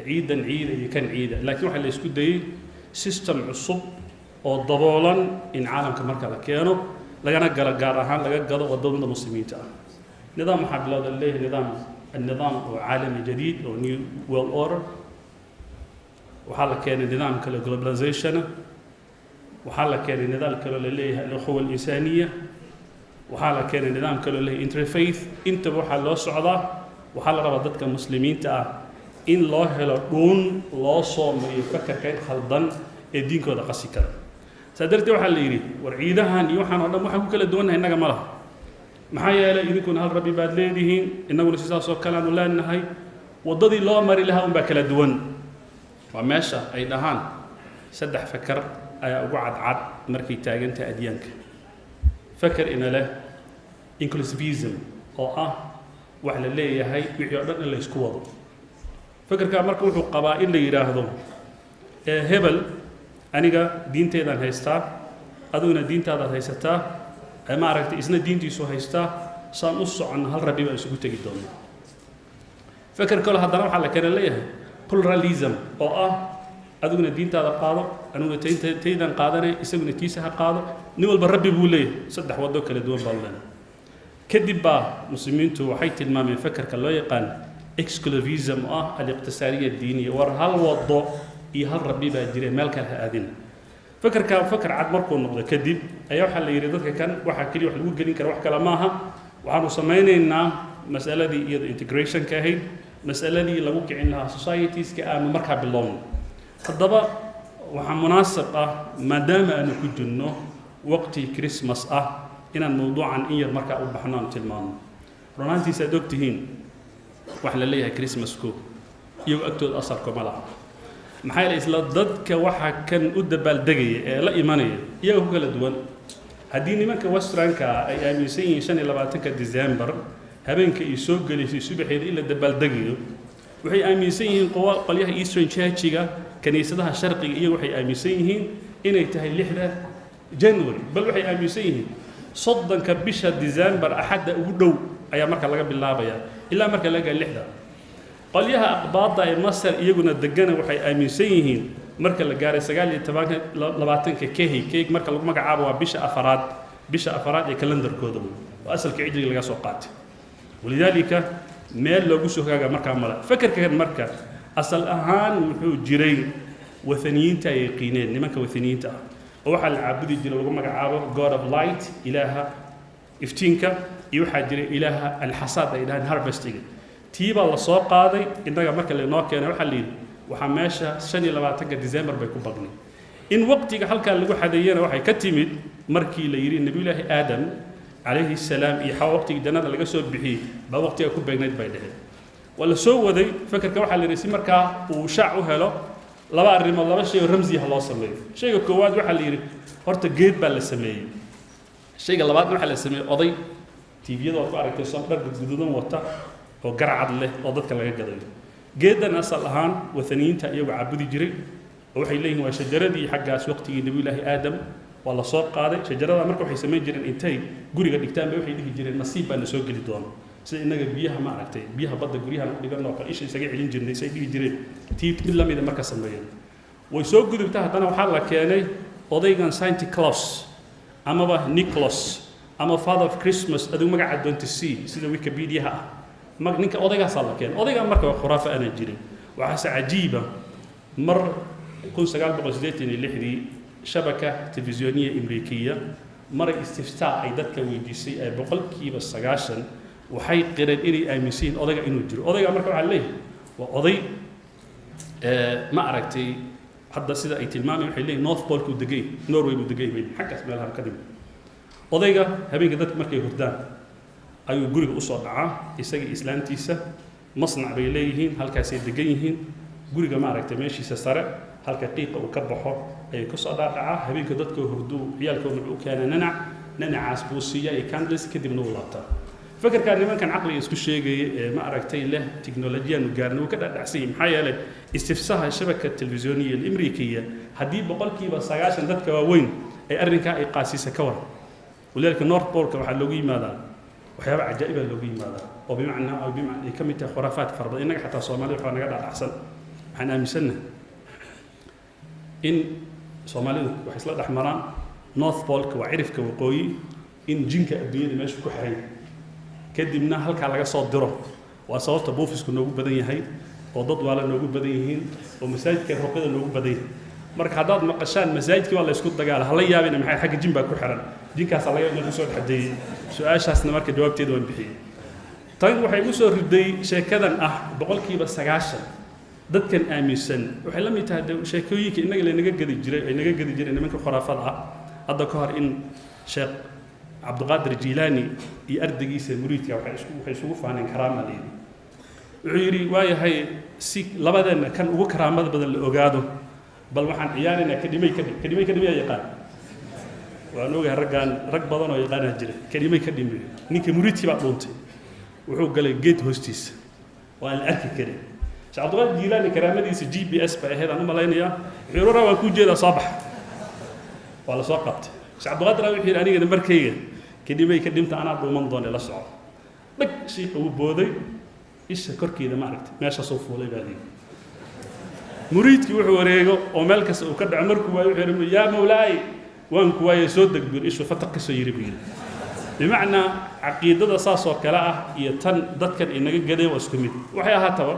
ciidan ciida iyo kan ciida laakiin waxaa la isku dayey system cusub oo daboolan in caalamka marka la keeno lagana galo gaar ahaan laga gado wadamada muslimiinta ah nidaam waxaa bilowda leeyahay النظام عالمي جديد أو New World Order وحالا كان نظام كله globalization وحالا كان نظام كله اللي الأخوة الإنسانية وحالا كان نظام كله اللي interfaith أنت بوحال الله صعدا وحالا ربطتك مسلمين تا إن الله هلون الله صوم يفكر كين خلدان الدين كذا قصي كذا سادرتي وحال يري ورعيدها نيوحنا ولا محكو كلا دونها إنك مره maxaa yeelay idinkuna hal rabbi baad leedihiin innaguna sidaasoo kale aanu leenahay waddadii loo mari lahaa unbaa kala duwan waa meesha ay dhahaan saddex fakar ayaa ugu cadcad markay taagantahay adyaanka fakar ina leh inclusivism oo ah wax la leeyahay wixii oo dhan in la isku wado fakarkaa marka wuxuu qabaa in la yidhaahdo hebel aniga diinteedaan haystaa adiguna diintaadaad haysataa ما عرفت إسنا دينتي سو هيستا سان أصعن هل ربي بقى يسوي تجي دوم فكر كل هذا راح على كنا ليه pluralism أو أدونا دين تاذا قاضي أنو تيدان قاضي يسوي نتيسة قاضي نقول بالربي بوليه صدق ودوك لدول بالله كذبا مسلمين تو حيت المام فكر كلا يقان exclusivism الاقتصادية الدينية ورهال وضو يهال ربي بقى يجري مالك هذين فكر عاد مركو النقطة كذب أيها حل يريدك كان واحد كلي واحد يقول قلنا كان واحد كلامها وعن سمينا مسألة دي integration كهي مسألة دي لو كأنها societies كأنه مركب باللون الضبا وعن مناسب ما دام أنا كنت إنه وقت كريسماس إن الموضوع عن إيه مركب بحنان تلمان رونالدي سدوكتهين وحلا ليها كريسماس كو يو أكتود أثر كملا maxay la isla dadka waxa kan u dabaaldegay ee la imanaya iyaga kala duwan hadii nimanka westranka ay aaminsan yihiin 25 December habeenka ay soo galisay subaxeeda ila dabaaldegayo waxay aaminsan yihiin qolyaha Eastern Church-ga kaniisadaha sharqiga iyo waxay aaminsan yihiin inay tahay 6 January bal waxay aaminsan yihiin soddonka bisha December axada ugu dhow ayaa marka laga bilaabaya ilaa marka laga 6 qolyaha aqbaada ee Masar iyaguna degana waxay aaminsan yihiin marka la gaaray 29 keeg marka lagu magacaabo waa bisha afraad ee kalendarkooda waa asalka cijriga laga soo qaatay walidaalika meel lagu soo hagaaga marka mala fakarkan marka asal ahaan wuxuu jiray wathaniyiinta ay qiineen nimanka wathaniyiinta oo waxa la caabudi jiray lagu magacaabo god of light ilaaha iftiinka iyo waxa jiray ilaaha alxasaad ay dhahan harvesting tiiba la soo qaaday innaga marka la noo keenay waxa la yiri waxa meesha 25 December bay ku bagnay in waqtiga halka lagu xadeeyana waxay ka timid markii la yiri nabi ilaahi aadam alayhi salaam iyo xawa waqtiga jannada laga soo bixiyay ba waqtiga ku beegnayd bay dhahay wala soo waday fakarka waxa la yiri si marka uu shaac u helo laba arrimood laba shay oo ramsi ah loo sameeyo shayga koowaad waxa la yiri horta geed baa la sameeyay shayga labaad waxa la sameeyay oday TV-yada oo ku aragtay soo dhar guduudan wata oo garcad leh oo dadka laga gadayo geedan asal ahaan wathaniyiinta iyagu caabudi jiray oo waxay leeyihiin waa shajaradii xaggaas waqtigii nabi ilaahi aadam waa la soo qaaday shajarada marka waxay sameyn jireen intay guriga dhigtaan bay waxay dhihi jireen nasiib baa la soo geli doona sida inaga biyaha ma aragtay biyaha badda guryaha u dhigan oo isha isaga celin jirnay say dhihi jireen tiib mid lamida marka sameeyeen way soo gudubtaa haddana waxaa la keenay odaygan Santa Claus amaba Nicholas ama Father of Christmas adigu magaca doonta sida Wikipedia ninka odaygaas la keen odayga marka khuraafa ana jiray waxa ajiiba mar 1986 shabaka telefisyooniya Ameerikiya mar istiftaa ay dadka weydiisay ay boqolkiiba 90 waxay qireen inay aaminsan odayga inuu jiro odayga marka waxa leeyahay waa oday ma aragtay hadda sida ay tilmaamay waxay leeyahay North Pole ku degay Norway ku degay xaggaas meelaha ka dib odayga habeenka dadka markay hurdaan ayuu guriga u soo dhacaa isaga islaantiisa masnac bay leeyihiin halkaas ay degan yihiin guriga ma aragtay meeshiisa sare halka qiiqa uu ka baxo ay ku soo dhacaa habeenka dadka hurdu ciyaalkooda u keenay nanacaas buu siiyay candles kadibna uu laabtaa فكر كان لمن كان عقلي اسكو شيغي ما أركتي له تكنولوجيا نقارن وكذا دعسي محايا له استفساها الشبكة التلفزيونية الأمريكية هدي بقول كي بس عشان ذاتك وين أي أرنكا أي قاسيسة كور ولذلك نورث بورك وحال لوجي ماذا وحيابا عجائبة لوجي ماذا وبمعنى كم خرافات فرض إنك حتى صومالي وحنا قاعد أحسن إحنا مسنا إن صومالي وحصل أحمران نورث بورك وعرف كوقوي إن جنك الدنيا ماشي كحرين كدمنا هلك على صوت دره وصوت بوفيس كنا نقول بدني هاي وضد ولا نقول بدنيهين ومساجد كانوا كذا نقول بدني مرك حداد مقشان مساجد كي والله يسكت دجال هلا يابين محي حق جنبا كحرن جنك هلا يقول نسوي حدي سؤال شاسنا مرك جواب تدوين بحي طيب وحي يقول ردي شيء كذا بقول كي بس عشان ضد كان آميسن وحلم يتهدى شيء كويك إنك اللي نجد جري إن منك خرافات هذا كهر إن شيخ عبد القادر الجيلاني يأردق يسير مريتيا وحيشوف عن كرامة لي عيري واي هاي سيك لبدنا كان هو كرامة بدل الأوجادو بل وحن عيالنا كدمي يقان وأنوجه رجال بدنا يقان هجري كدمي نيك مريتي بعضونتي وحو قال جيت هوستيس والأركي كده عبد القادر الجيلاني كرامة يسير GPS بهذا أنا ملاينيا عيرورا وكون جيدا صباح ولا سقط عبد القادر وحير أنا قد مركيه كدمي كدمت أنا عبد المنظر لا صعب بق شيء هو بودي إيش كركي إذا ما عرفت ماشى صوف ولا بعدين مريد كي وحو وريجو وملكس وكد عمرك ويحرم يا مولاي وان كواي صدق بير إيش فتق سيري بير بمعنى عقيدة أساس وكلاء يتن ضد كان إنك جدي واسكميت وحياها توا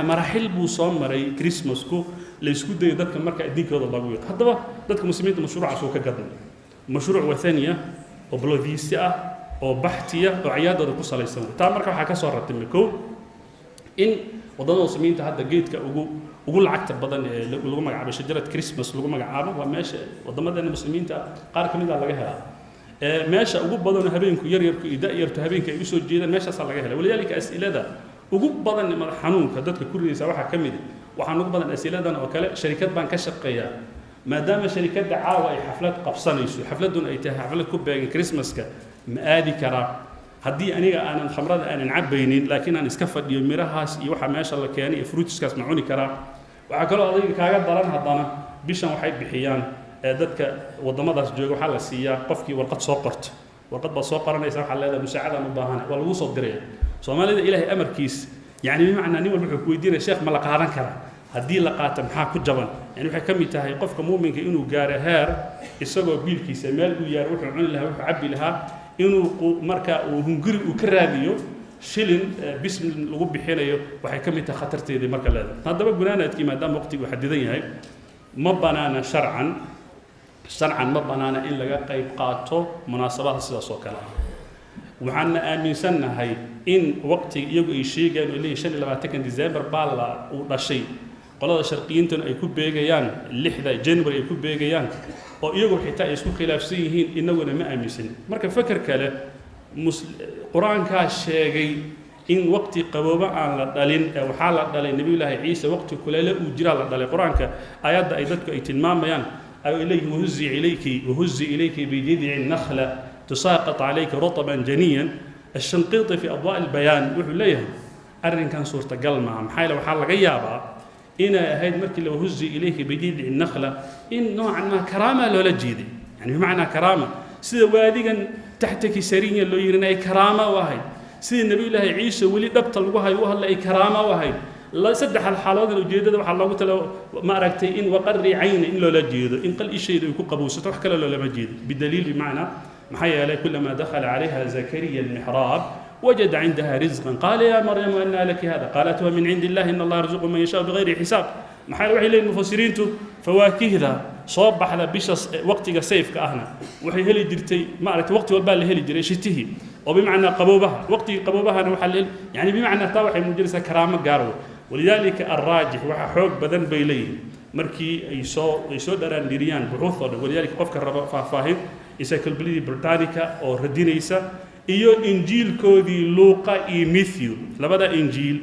مراحل بوصام مري كريسماس كو ليسكود ده ضد كان مركا أديك هذا الله ويق هذا ضد كمسلمين مشروع عسوك كقدم مشروع وثانية وبلوفيستيا وبحثية وعيادة القصة ليس تامرك وحكى صورة تمكو إن وضعنا المسلمين تهدى جيت وقول عكت بدن لقوا مجا بشجرة كريسماس لقوا مجا عامة وماشي وضمنا أن المسلمين قارك من على جهة ماشي وقول بدن هبينك يركو يدائر تهبينك يسوي جيدا ماشي صار على جهة ولذلك أسئلة ده وقول بدن من حنون كدتك كل سواها كمدي وحنون بدن أسئلة ده وكلاء شركات بنك الشقية ما دام شركات دعاوى أي حفلات قبصان يسوي حفلات دون أي حفلات كوب كريسماس مآدي كرا هدي أنا الخمرة أنا نعبينين لكن أنا إسكفت يوم مرهاس يوحى ما شاء الله كاني فروتس كاس معوني كرا وعقلوا هذي كاجد ضرن هضنا بيشان وحيد بحيان ذاتك وضمضة جوجو حلا سيا قفكي ورقة سوقرت ورقة بسوقر أنا يسمح الله هذا مساعدة مباهنة والوصل دريه صومالي إلهي أمر كيس يعني بمعنى نيو الحكومة يدير الشيخ ملك هذا كرا هدي لقات محاك جبل يعني وحكي كم يتهاي قفك مؤمن كإنه جارهار السجوا بيل كيس مال ويروح عن لها وعبي لها إنه مركا وهنجر وكراديو شيلن باسم الغب حينه وحكي كم يتخطرت هذه مركا هذا هذا بقولنا كي ما دام وقتي وحددين هاي ما بنانا شرعا ما بنانا إلا قيب قاطو مناسبات السياسة كلام وعنا آمن سنة هاي إن وقت يجوا شيء قالوا لي شن لما تكن ديسمبر بالا ولا شيء قالوا الشرقيين تن يكون بيجيان اللحظة جنوري يكون بيجيان أو يجوا حتى يسمو خلاف سيهين إنه ما آمن سنة مركب فكر كله قرآن كاشيء إن وقت قبوبة على دلين أو حال دلين نبي الله عيسى وقت كله وجرى على دلين قرآن كآيات أيضا كإتمام بيان أو إليه وهزي إليك بجذع النخلة تساقط عليك رطبا جنيا الشنقيطي في أضواء البيان وحو ليه أرن كان صورة قلمة محايلة وحالة غيابة إن هيد مركي لو هزي إليك بجذع النخلة إن نوعا ما كرامة لولا جيدي يعني بمعنى كرامة سيدة واديقا تحتك سرينيا لو يرنا أي كرامة وهي سيدة النبي الله عيسى ولي دبطل وهي وهلا أي كرامة وهي لا يصدح الحالات الوجيدة وحال الله قلت ما أركتي إن وقري عين إن لولا جيدة إن قل إيش يكون قبوسة وحكى لولا مجيد بالدليل بمعنى محيا عليه كلما دخل عليها زكريا المحراب وجد عندها رزقا قال يا مريم أنى لك هذا قالت هو من عند الله إن الله يرزق من يشاء بغير حساب محيا وحي لي المفسرين فواكه ذا صوب على بيش وقت سيف كأهنا وحي هلي جرتي ما عرفت وقت والبال هلي جري شتيه وبمعنى قبوبها وقت قبوبها نوحل يعني بمعنى طاوح مجلس كرامة قارو ولذلك الراجح وحوق بدن بيليه مركي يسو دران ليريان بحوث ولذلك قفك الربا فاهم encyclopedia britannica oo radinaysa iyo injiilkoodii Luuqa iyo Matthew labada injiil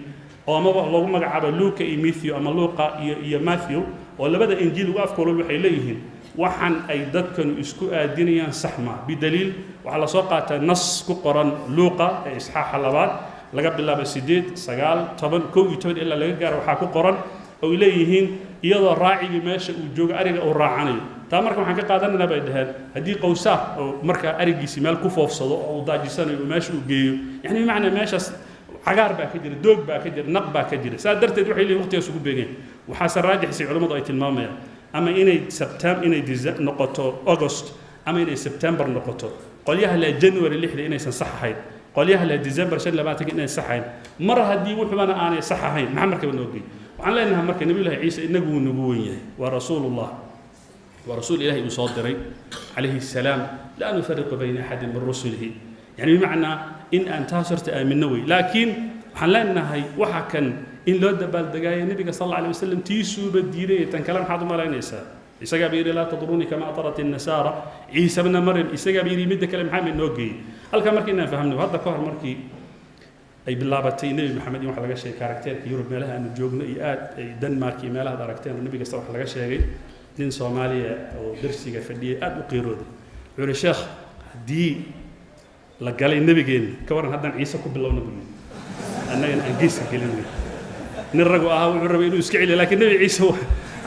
oo ama lagu magacaabo Luuqa iyo Matthew ama Luuqa iyo Matthew oo labada injiil ugu afkoolo waxay leeyihiin waxaan ay dadkanu isku aadinayaan sax ma bidaliil waxa la soo qaatay nas ku qoran luuqa ee isxaaxa labaad laga bilaabo 8 9 10 11 ilaa laga gaaro waxa ku qoran oo leeyihiin iyadoo raacigi meesha uu joogo ariga uu raacanayo taa marka waxaan ka qaadananaa bay dhahaan haddii qowsaar oo marka arigiisi meel ku foofsado oo uu daajisanayo meesha uu geeyo yani macna meeshaas cagaar baa ka jira doog baa ka jira naq baa ka jira saa darteed waxay leeyihiin waqtigaas ugu beegeen waxaase raajixisay culimmadu ay tilmaamayaan ama inay noqoto August ama inay September noqoto qolyaha la January 6 inaysan sax ahayn qolyaha la December 22 inay sax ahayn mar haddii wuxuuna aanay sax ahayn maxaa marka noo geey waxaan leenahay marka nabi ilaahi ciise inagu nagu weyn yahay waa rasuulullah wa rasuul ilaahi uu soo diray alayhi salaam la nufarriqu bayna ahadin min rusulihi yani macna in aan taasirta aaminno way laakiin waxaan leenahay waxa kan in loo dabaal dagaayay nabiga sallallahu alayhi wasallam tiisuuba diiday tan kale maxaad u malaynaysaa isaga biiri la tadruni kama atarat an-nasara ciisa ibn maryam isaga biiri mid kale maxaa noo geey halka markii aan fahamno hadda ka hor markii ay bilaabatay nabi maxamed in wax laga sheegay karakterka Yurub meelaha aanu joogno iyo aad ay Denmark iyo meelaha aragteen nabiga sallallahu alayhi laga sheegay nin Soomaaliya oo darsiga fadhiyay aad u qiirooday wuxuu sheekh hadii la galay nabigeen ka waran haddaan ciise ku bilowna buuyi annaga aan geeska gelinay nin ragu ah wuxuu rabay inuu iska celiyo laakiin nabi ciise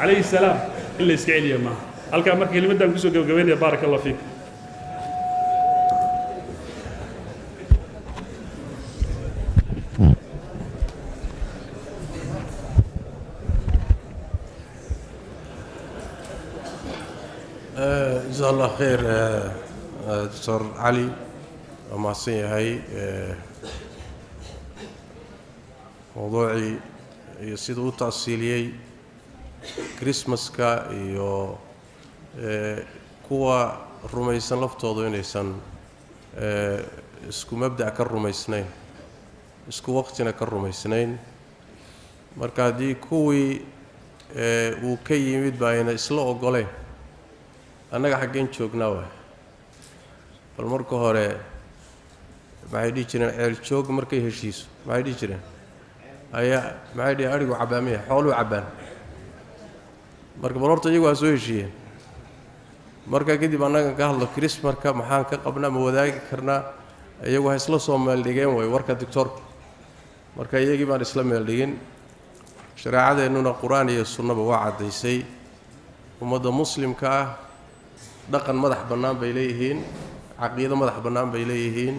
alayhi salaam illa iska celiyo ma halka markii kelimadan ku soo gabagabeynaya barakallahu fiik جزاه الله خير دكتور علي وما هي موضوعي يصير تأصيلي كريسماس كا يو كوا الرميسان لفتوضو إنسان اسكو مبدأ كالرميسنين اسكو وقتنا كالرميسنين مركادي كوي وكي يمد باين إسلام وقولي annaga xaggeen joognaa waa bal marka hore maxay dhigi jireen ceel joog markay heshiiso maxay dhigi jireen maxay dhigi arigu cabaamaya xooluhu cabaan marka bal horta iyagu waa soo heshiiyeen marka kadib annaga ka hadlo Christmas-ka maxaan ka qabnaa ma wadaagi karnaa iyagu ha isla soo meel dhigeen way warka doctor marka iyagii baan isla meel dhigin shariicadeennuna quraan iyo sunnaba waa cadaysay ummadda muslimka ah dhaqan madax bannaan bay leeyihiin caqiido madax bannaan bay leeyihiin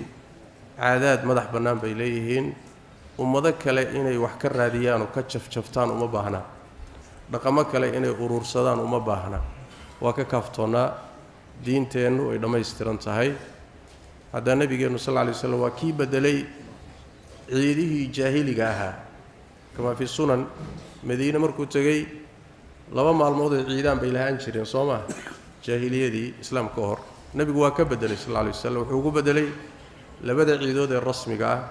caadaad madax bannaan bay leeyihiin ummado kale inay wax ka raadiyaan oo ka jafjaftaan uma baahna dhaqamo kale inay urursadaan uma baahna waa ka kaaftoonaa diinteennu ay dhammaystiran tahay hadda nabigeennu sallallahu alayhi wasallam waa kii bedelay ciidihii jaahiliga ahaa kama fi sunan madiina markuu tagay laba maalmood ee ciidaan bay lahaan jireen Soomaa jaahiliyadii islaamka hor nabigu waa ka bedelay sallallahu alayhi wasallam wuxuu ugu bedelay labada ciidood ee rasmiga ah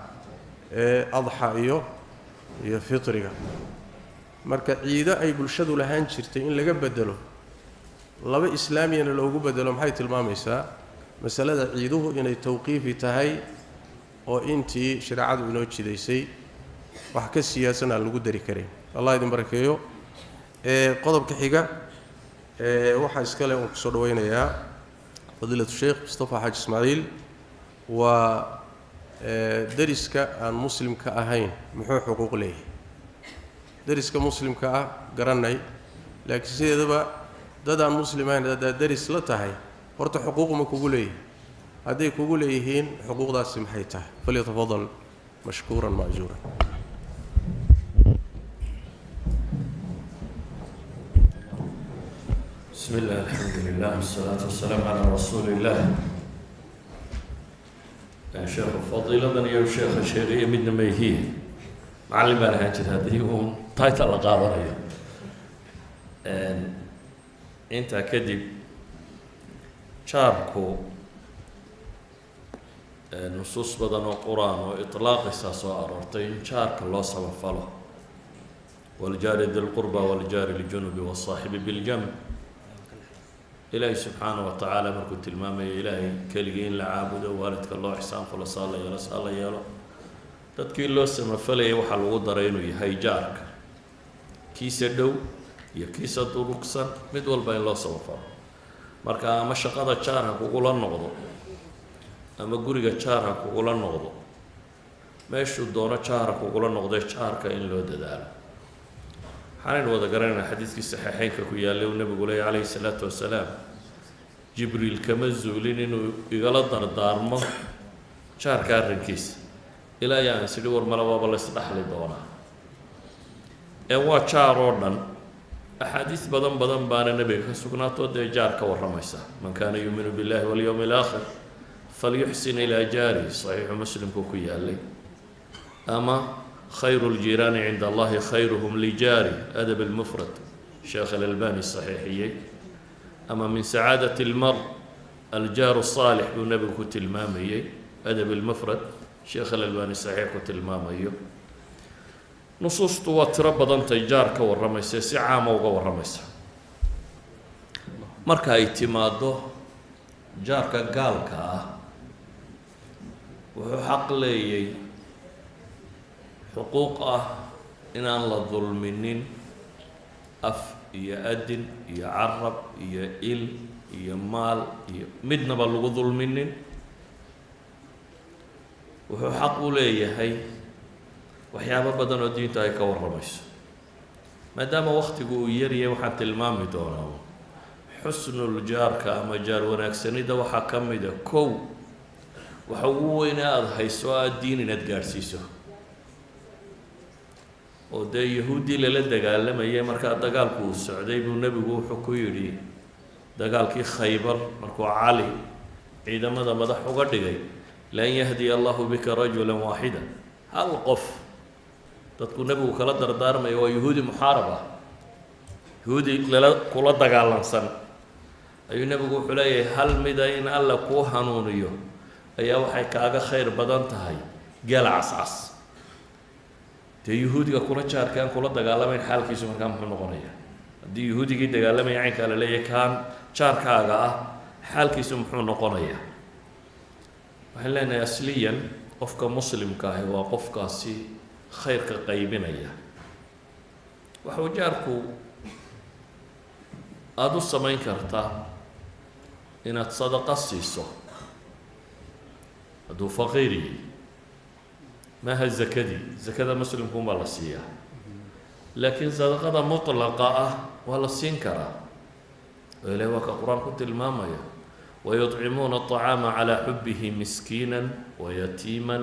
ee adha iyo fitriga marka ciido ay bulshadu lahaan jirtay in laga bedelo laba islaamiyana loogu bedelo maxay tilmaamaysaa masalada ciiduhu inay tawqiifi tahay oo intii shariicadu inoo jidaysay wax ka siyaasan aan lagu dari karin allah idin barakeeyo qodobka xiga waxa iskale uu ku soo dhaweynayaa fadilatu sheekh Mustafa Haji Ismaaciil waa dariska aan muslimka ahayn muxuu xuquuq leeyahay dariska muslimka ah garanay laakiin sideedaba dad aan muslimayn dad daris la tahay horta xuquuq ma kugu leeyahay haday kugu leeyihiin xuquuqdaasi maxay tahay falyatafadal mashkuuran maajuuran بسم الله الحمد لله والصلاة والسلام على رسول الله شيخ فضيلة يا شيخ الشيخية مدنا ما هي معلم أنا هاجر هذه يوم تايت الله قادر أنت كذب شاركوا نصوص بدن القرآن وإطلاق الساسو أرورتين شارك الله سوى فله والجار ذي القربى والجار الجنب والصاحب بالجنب إلهي سبحانه وتعالى مركو تلمامي إلهي كالجين لعابد والدك الله إحسان فلا صلى يلا صلى يلا تذكر الله سما فلي وحل وضرينه هاي جارك كيس دو يا كيس دروكسا مدول بين الله سوفا marka ama shaqada jaar ha kugula noqdo ama guriga jaar ha kugula noqdo meeshuu doono jaar ha kugula noqdee jaarka in loo dadaalo waxaanaynu wada garanaynaa xadiidkii saxiixeynka ku yaallay uu nebigu leeyay calayhi salaatu wasalaam jibriil kama zuulin inuu igala dardaarmo jaarka arrinkiisa ilaa ayaan isidhi war male waaba la isdhaxli doonaa ee waa jaar oo dhan axaadiis badan badan baana nebiga ka sugnaatoo dee jaar ka warramaysa man kaana yuuminu billahi walyowmi alaakhir falyuxsin ilaa jaarihi saxiixu muslimku ku yaallay ama khayru ljiiraani cinda allahi khayruhum lijaari adab almufrad sheekh alalbani saxiixiyey ama min sacaadati almar aljaaru saalix buu nebigu ku tilmaamayey adab almufrad sheekh alalbani saxiix ku tilmaamayo nusuustu waa tiro badantay jaar ka warramaysa si caama uga warramaysa marka ay timaaddo jaarka gaalka ah wuxuu xaq leeyay xuquuq ah inaan la dulminin af iyo adin iyo carab iyo il iyo maal iyo midnaba lagu dulminin wuxuu xaq u leeyahay waxyaabo badan oo diinta ay ka warramayso maadaama waktigu uu yaryahay waxaan tilmaami doonaa xusnul jaarka ama jaar wanaagsanida waxaa ka mida kow waxa ugu weyn aada hayso aada diin inaad gaadhsiiso oo dee yahuuddii lala dagaalamayay markaa dagaalku uu socday buu nebigu wuxuu ku yidhi dagaalkii khaybar markuu cali ciidamada madax uga dhigay lan yahdiya allahu bika rajula waaxida hal qof dadku nebigu kala dardaarmaya waa yahuudi muxaarab ah yahuudi kula dagaalansan ayuu nebigu wuxuu leeyahay hal mida in alla kuu hanuuniyo ayaa waxay kaaga khayr badan tahay gaal cascas dee yahuudiga kula jaarka aan kula dagaalamayn xaalkiisu markaa muxuu noqonaya haddii yahuudigii dagaalamaya caynkaa la leeyahay kaan jaarkaaga ah xaalkiisu muxuu noqonayaa waxaan leenahay asliyan qofka muslimka ahi waa qofkaasi khayrka qaybinaya waxuu jaarku aada u samayn kartaa inaad sadaqa siiso hadduu faqiiriyi maaha zakadii zakada muslimku unbaa la siiyaa laakiin sadaqada mutlaqa ah waa la siin karaa oo ilahi waa ka qur-aan ku tilmaamaya wayuطcimuuna aطacaama calaa xubihi miskiina wayatiima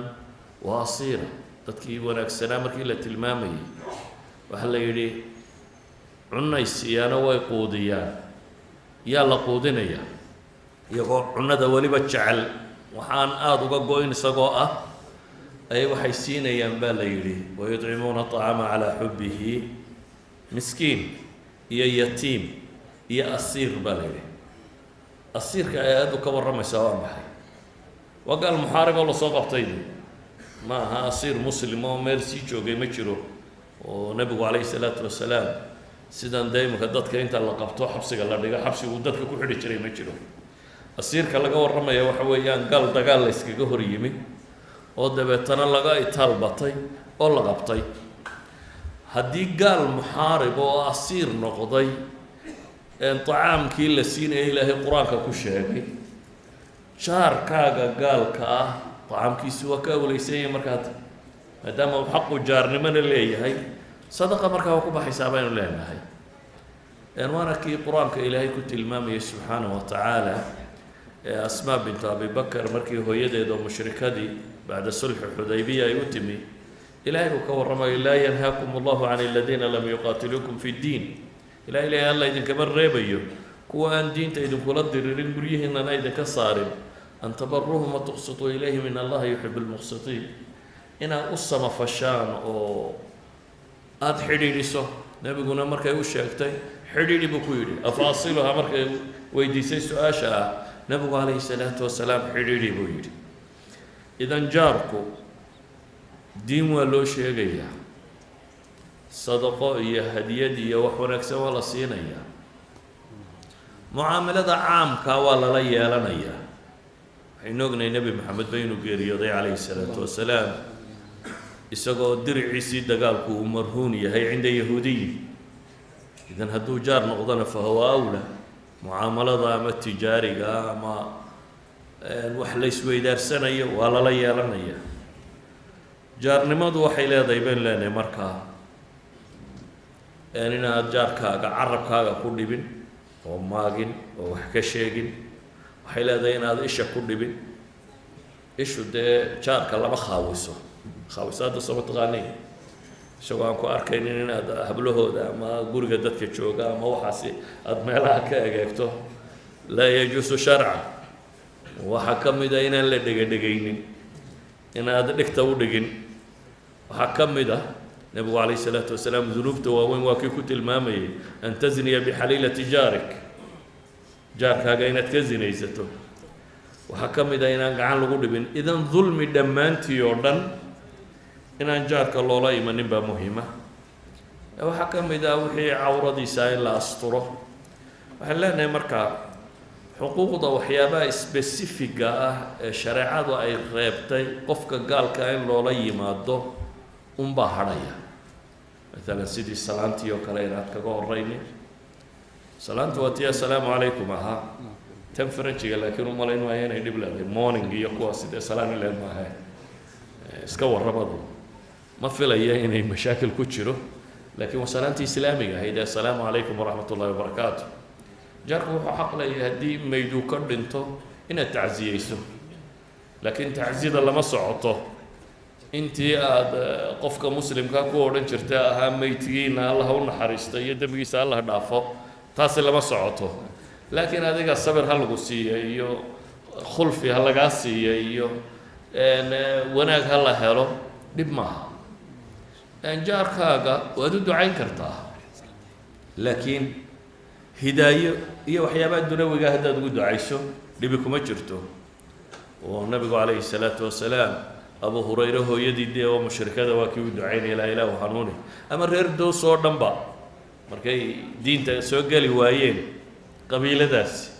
waasiira dadkii wanaagsanaa markii la tilmaamayay waxaa la yidhi cunay siiyaana way quudiyaan yaa la quudinayaa iyagoo cunada weliba jecel waxaan aada uga go-in isagoo ah ay waxay siinayaan baa la yidhi wayuطcimuuna aطacaama calaa xubihi miskiin iyo yatiim iyo asiir baa la yidhi asiirka ay aada u ka warramaysaa waa maxay waa gaal muxaarib oo lasoo qabtay ma aha asiir muslim oo meel sii joogay ma jiro oo nebigu calayhi salaatu wasalaam sidan dee iminka dadka inta la qabto xabsiga la dhigo xabsigu dadka ku xidhi jiray ma jiro asiirka laga warramaya waxa weeyaan gaal dagaal la yskaga hor yimi oo dabeetana laga itaal batay oo la qabtay haddii gaal muxaarib oo asiir noqday tacaamkii la siinaya ilaahay qur-aanka ku sheegay jaarkaaga gaalka ah tacaamkiisi waa ka awleysanya markaad maadaama uu xaqu jaarnimona leeyahay sadaqa markaa waa ku baxaysaa baynu leenahay waana kii qur-aanka ilaahay ku tilmaamayay subxaanahu wa tacaala ee asmaa bintu abi bakar markii hooyadeedoo mushrikadii bacda sulxi xudaybiya ay u timi ilaahay uu ka warramayo laa yanhaakum allahu can aladiina lam yuqaatiluukum fi ddiin ilahay leeyahay alla idinkama reebayo kuwa aan diinta idinkula diririn guryihiinana idinka saarin an tabaruhum wa tuqsituu ilayhi min allahi yuxibu lmuqsitiin inaad u samafashaan oo aada xidhiidhiso nebiguna markay u sheegtay xidhiidhi buu ku yidhi afaasiluha markay weydiisay su-aasha ah nebigu calayhi salaatu wasalaam xidhiidhi buu yidhi idan jaarku diin waa loo sheegayaa sadaqo iyo hadiyad iyo wax wanaagsan waa la siinayaa mucaamalada caamka waa lala yeelanayaa waxaynu ognahay nebi maxamed ba inuu geeriyooday calayhi salaatu wasalaam isagoo diriciisii dagaalku uu marhuun yahay cinda yahuudiyi idan hadduu jaar noqdona fa huwa awla mucaamalada ama tijaariga ama wax la isweydaarsanayo waa lala yeelanaya. jaarnimadu waxay leedahay baan leenahay markaa inaad jaarkaaga carabkaaga ku dhibin oo maagin oo wax ka sheegin. waxay leedahay inaad isha ku dhibin. ishu dee jaarka lama khaawiso hadda soo mataqaanayn isagoo aan ku arkaynin inaad hablahooda ama guriga dadka jooga ama waxaasi aada meelaha ka egeegto laa yajuusu sharcan. waxaa ka mid a inaan la dhegadhegaynin, inaad dhigta u dhigin. waxaa ka mid ah nebigu calayhi salaatu wasalaam dunuubta waaweyn waa kii ku tilmaamayay an tasniya bixaliilati jaarik, jaarkaaga inaad ka zinaysato. waxaa ka mid ah inaan gacan lagu dhibin. idan dulmi dhammaantii oo dhan inaan jaarka loola imanin baa muhiima. waxaa ka mid ah wixii cawradiisa in la asturo. waxaan leenahay markaa xuquuqda waxyaabaha spesifiga ah ee shareecadu ay reebtay qofka gaalka in loola yimaado unbaa hadhaya. maalan sidii salaantii oo kale inaad kaga horaynin. salaanta waa tii assalaamu calaykum ahaa tan faranjiga, laakiin u malayn maayo inay dhib leedahay. morning iyo kuwaas sidee salaan ileen maaha, iska warramadu ma filaya inay mashaakil ku jiro. laakiin waa salaantii islaamiga ahayd assalaamu calaykum waraxmat ullahi wabarakaatu. jaarku wuxuu xaq leeyahay haddii mayduu ka dhinto inaad tacsiyeyso, laakiin tacsiyada lama socoto intii aada qofka muslimka ku odhan jirta ahaa maydkiina allah u naxariisto iyo dembigiisa allah dhaafo, taasi lama socoto. laakiin adiga sabir ha lagu siiya iyo khulfi ha lagaa siiya iyo wanaag ha la helo, dhib maaha. jaarkaaga waad u ducayn kartaa, laakiin hidaayo iyo waxyaabaha dunawiga haddaad ugu ducayso dhibi kuma jirto. oo nabigu calayhi salaatu wasalaam abu hurayre hooyadii dee oo mushrikada waa kii u ducaynaya laa ilaahu hanuuni. ama reer dows oo dhanba markay diinta soo geli waayeen qabiiladaasi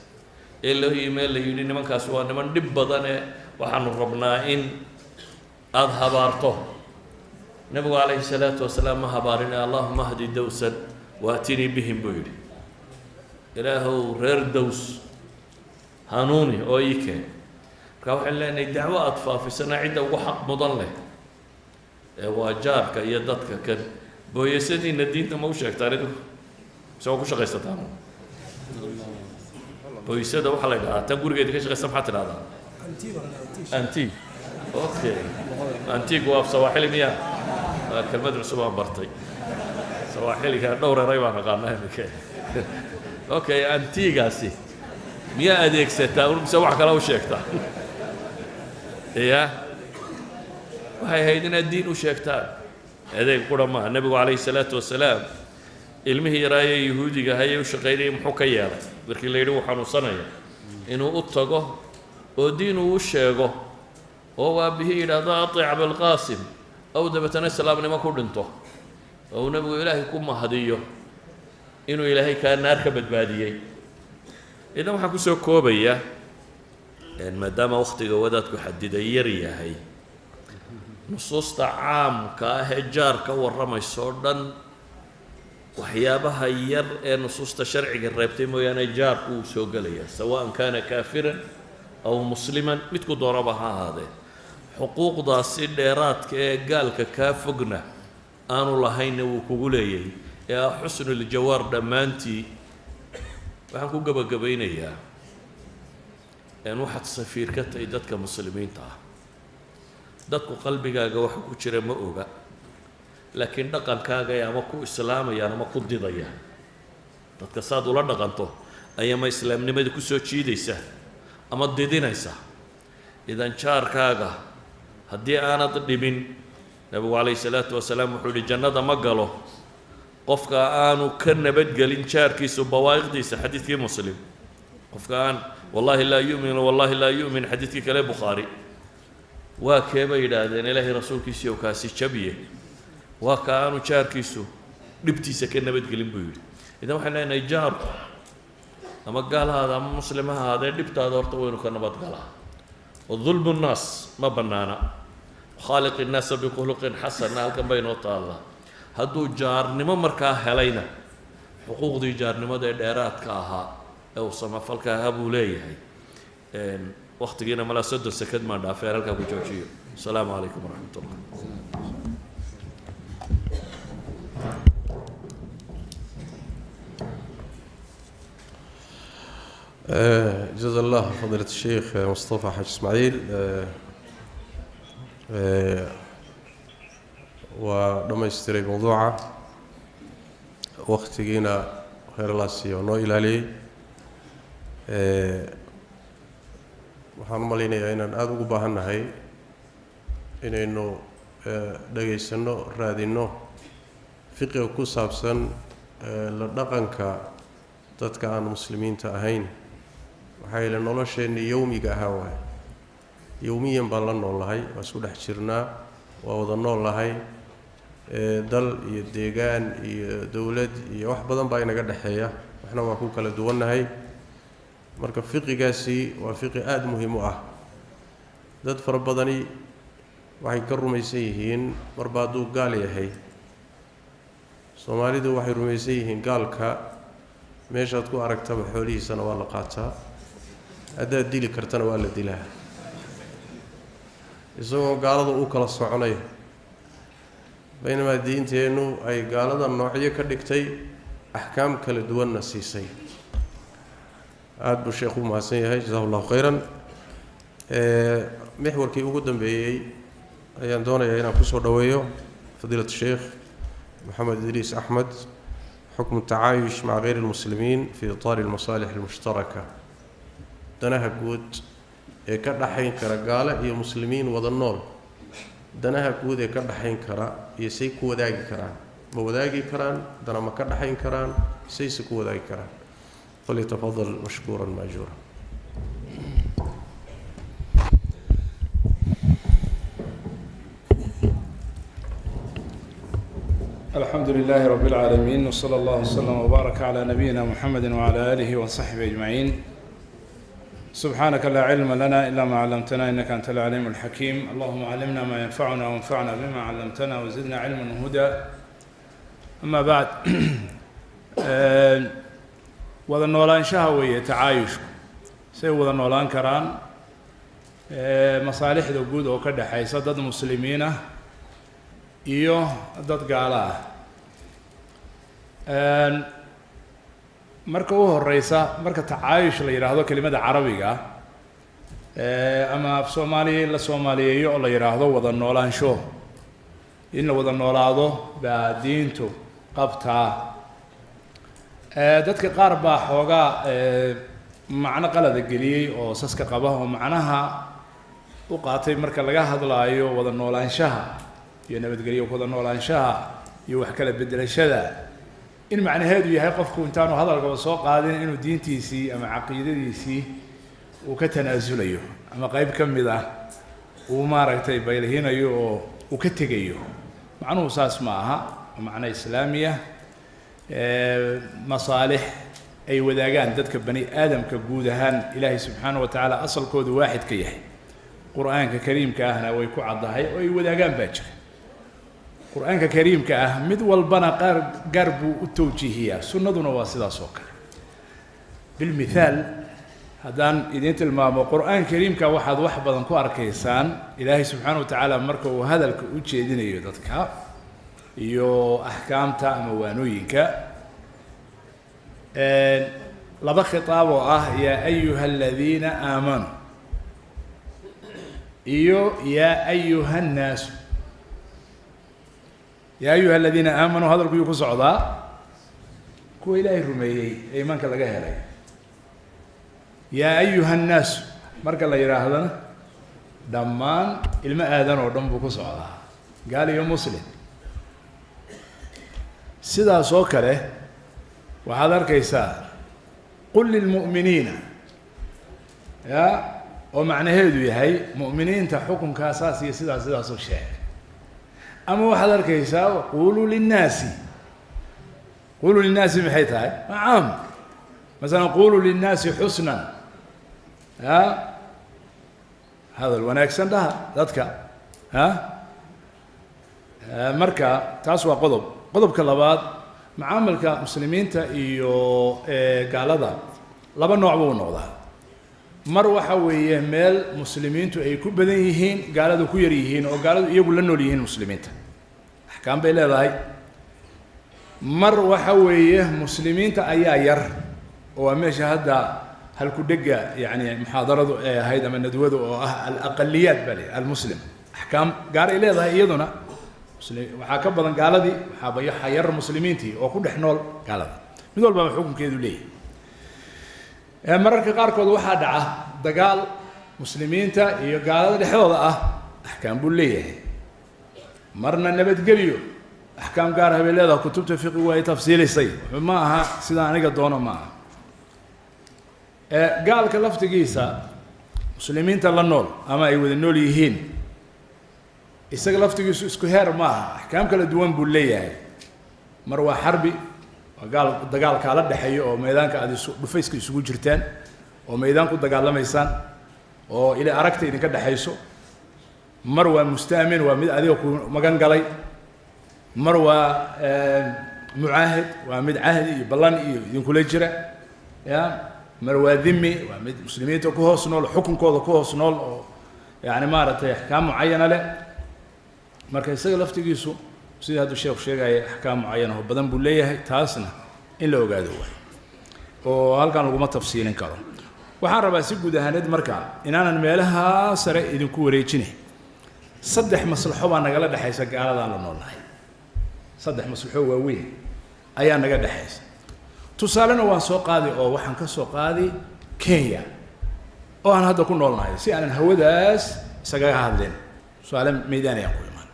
ee loo yimee la yidhi nimankaas waa niman dhib badane waxaanu rabnaa in aada habaarto. nabigu calayhi salaatu wasalaam ma habaarine allahuma hdi dowsan waatinii bihim buu yidhi, ilaahow reer dows hanuuni oo ii keen. markaa waxaan leenahay dacwo aada faafisana cidda ugu xaq mudan leh ee waa jaarka iyo dadka kan. booyasadiina diinta ma u sheegtaan idinku mise waa ku shaqaysataan? booysada waxaa la ydhahaa tan gurigeeda ka shaqaysa maxaa tidhahdaa? antig. okay, antig waa af sawaaxili miya? kelmad cusub aan bartay. sawaaxiliga dhowr eray baan aqaanaa iminka. okay, antigaasi miyaa adeegsataa mise wax kale u sheegtaa? ya waxay ahayd inaad diin u sheegtaan, adeeg qura maaha. nebigu calayhi salaatu wasalaam ilmihii yaraayee yahuudiga hayee u shaqaynayay muxuu ka yeelay markii la yidhi wuu xanuunsanaya? inuu u tago oo diin uu u sheego oo aabihii yidhaahdo aطic abalqaasim ow dabeetana islaamnimo ku dhinto oo uu nebigu ilaahay ku mahadiyo inuu ilaahay kaa naar ka badbaadiyey. idan waxaan kusoo koobaya maadaama waktiga wadaadku xadiday yar yahay, nusuusta caamka ah ee jaar ka warramayso o dhan waxyaabaha yar ee nusuusta sharciga reebtay mooyaane jaarku uu soo gelaya, sawaan kaana kaafiran aw musliman, midku doonaba ha ahaadee. xuquuqdaasi dheeraadka ee gaalka kaa fogna aanu lahaynna wuu kugu leeyahay ee ah xusnuljawaar dhammaantii. waxaan ku gebagabaynayaa waxaad safiir ka tahay dadka muslimiinta ah. dadku qalbigaaga waxa ku jira ma oga, laakiin dhaqankaaga ama ku islaamayaan ama ku didayaan. dadka saad ula dhaqanto ayama islaamnimada ku soo jiidaysa ama didinaysa. idan jaarkaaga haddii aanad dhibin, nabigu calayhi salaatu wasalaam wuxuu yihi jannada ma galo qofka aanu ka nabadgelin jaarkiisu bawaa'iqdiisa. xadiidkii muslim, qofka aan wallahi laa yu'min wallahi laa yu'min, xadiidkii kale bukhaari. waa kee bay yidhaahdeen ilaahay rasuulkiisii oo kaasi jabiye? waa ka aanu jaarkiisu dhibtiisa ka nabadgelin buu yidhi. idan waxaan leenahay jaarku ama gaalahaada ama muslim ha ahaadee dhibtaada horta waynu ka nabadgalaa. oo dulmu nnaas ma bannaana. khaaliq innaasa bikhuluqin xasana halkan baynoo taallaa. hadduu jaarnimo markaa helayna xuquuqdii jaarnimada ee dheeraadka ahaa ee uu samafalka ahaa buu leeyahay waqtigiina malaa 30 sekond maan dhaafay halkaa ku joojiyo asalaamu calaykum waraxmatullah جزا الله فضيلة الشيخ مصطفى حاج إسماعيل ولما يستري موضوعه وقتنا خير الله سي ونو إلى لي waxaan u maleynayaa inaan aada ugu baahannahay inaynu dhageysano raadino fiqiga ku saabsan la dhaqanka dadka aan muslimiinta ahayn waxaa yeele nolosheenni yowmiga ahaa waay yowmiyan baan la noolahay waa isku dhex jirnaa waa wada noolahay dal iyo deegaan iyo dowlad iyo wax badan baa inaga dhexeeya waxna waa ku kala duwannahay marka fiqigaasi waa fiqi aada muhiim u ah dad fara badani waxay ka rumaysan yihiin marba hadduu gaal yahay soomaalidu waxay rumaysan yihiin gaalka meeshaad ku aragtaba xoolihiisana waa la qaataa haddaad dili kartana waa la dilaa isagoo gaalada u kala soconayo baynamaa diinteennu ay gaalada noocyo ka dhigtay axkaam kala duwanna siisay aad buu sheekhu u mahadsan yahay jazahu allahu khayran mixwarkii ugu dambeeyey ayaan doonayaa inaan kusoo dhoweeyo fadiilat sheekh maxamed idriis axmed xukmu tacaayush maca gayri lmuslimiin fi itaari almasaalix almushtaraka danaha guud ee ka dhaxayn kara gaale iyo muslimiin wada nool danaha guud ee ka dhaxayn kara iyo say ku wadaagi karaan ma wadaagi karaan dana ma ka dhaxayn karaan sayse ku wadaagi karaan فليتفضل مشكورا ماجورا الحمد لله رب العالمين وصلى الله وسلم وبارك على نبينا محمد وعلى آله وصحبه أجمعين سبحانك لا علم لنا إلا ما علمتنا إنك أنت العليم الحكيم اللهم علمنا ما ينفعنا وانفعنا بما علمتنا وزدنا علما وهدى أما بعد wada noolaanshaha weeye tacaayushku say wada noolaan karaan masaalixda guud oo ka dhaxaysa dad muslimiin ah iyo dad gaalo ah marka u horeysa marka tacaayush la yidhaahdo kelimada carabiga ama af soomaaliya la soomaaliyeeyo oo la yidhaahdo wada noolaansho in la wada noolaado baa diintu qabtaa dadka qaar baa xoogaa macno qalada geliyey oo saska qaba oo macnaha u qaatay marka laga hadlaayo wada noolaanshaha iyo nabadgelyo wada noolaanshaha iyo wax kala bedelashada in macnaheedu yahay qofku intaanu hadalkaba soo qaadin inuu diintiisii ama caqiidadiisii uu ka tanaasulayo ama qayb ka mid ah uu maaragtay baylahinayo oo uu ka tegayo macnuhu saas ma aha macno islaamiya masaalix ay wadaagaan dadka bani aadamka guud ahaan ilaahay subxaanahu wa tacaala asalkoodu waaxid ka yahay qur-aanka kariimka ahna way ku caddahay oo ay wadaagaan baa jira qur-aanka kariimka ah mid walbana gaar buu u tawjiihiyaa sunnaduna waa sidaas oo kale bilmithaal haddaan idiin tilmaamo qur-aan kariimka waxaad wax badan ku arkaysaan ilaahay subxaanahu wa tacaala marka uu hadalka u jeedinayo dadka iyo axkaamta ama waanooyinka laba khitaab oo ah yaa ayuha aladiina aamanuu iyo yaa ayuha nnaasu yaa ayuha aladiina aamanuu hadalku yuu ku socdaa kuwa ilaahay rumeeyey ee iimaanka laga helay yaa ayuha nnaasu marka la yidhaahdana dhammaan ilmo aadan oo dhan buu ku socdaa gaal iyo muslim sidaas oo kale waxaad arkaysaa qul lilmu'miniina ya oo macnaheedu yahay mu'miniinta xukunkaa saas iyo sidaas oo sheeg ama waxaad arkaysaa quluu linnaasi maxay tahay waa caam masalan quluu linnaasi xusnan ya hadal wanaagsan dhaha dadka ya marka taas waa qodobka labaad macaamilka muslimiinta iyo gaalada laba nooc buu noqdaa mar waxa weeye meel muslimiintu ay ku badan yihiin gaaladu ku yar yihiin oo gaaladu iyagu la nool yihiin muslimiinta axkaam bay leedahay mar waxa weeye muslimiinta ayaa yar oo waa meesha hadda halku dhega yani muxaadaradu ay ahayd ama nadwadu oo ah alaqaliyaat baa leeyahay almuslim axkaam gaar ay leedahay iyaduna waxaa ka badan gaaladii waxaa yar muslimiintii oo ku dhex nool gaalada mid walbaba xukunkeedu leeyahay mararka qaarkood waxaa dhaca dagaal muslimiinta iyo gaalada dhexdooda ah axkaam buu leeyahay marna nabadgelyo axkaam gaar ah bay leedahay kutubta fiqigu ay tafsiilisay ma aha sida aniga doono ma aha gaalka laftigiisa muslimiinta la nool ama ay wada nool yihiin isaga laftigiisu isku heer ma aha axkaam kala duwan buu leeyahay mar waa xarbi waa dagaal kaala dhexeeyo oo meedaanka aad dhufayska isugu jirtaan oo meedaan ku dagaalamaysaan oo ila aragta idinka dhexayso mar waa mustaamin waa mid adiga ku magan galay mar waa mucaahid waa mid cahdi iyo ballan iyo idinkula jira ya mar waa dhimmi waa mid muslimiinta ku hoos nool xukunkooda ku hoos nool oo yani maaragtay axkaam mucayana leh marka isaga laftigiisu sida hadduu sheekhu sheegaya axkaam mucayana oo badan buu leeyahay taasna in la ogaado waay oo halkan laguma tafsiilin karo waxaan rabaa si guud ahaaneed marka inaanan meelaha sare idinku wareejinay saddex maslaxo baa nagala dhexaysa gaaladaan la noolnahay saddex maslaxo waaweyn ayaa naga dhexaysa tusaalena waan soo qaadi oo waxaan ka soo qaadi Kenya oo aan hadda ku noolnahay si aanan hawadaas isagaga hadleen su'aalo meedaan ayaan ku imaan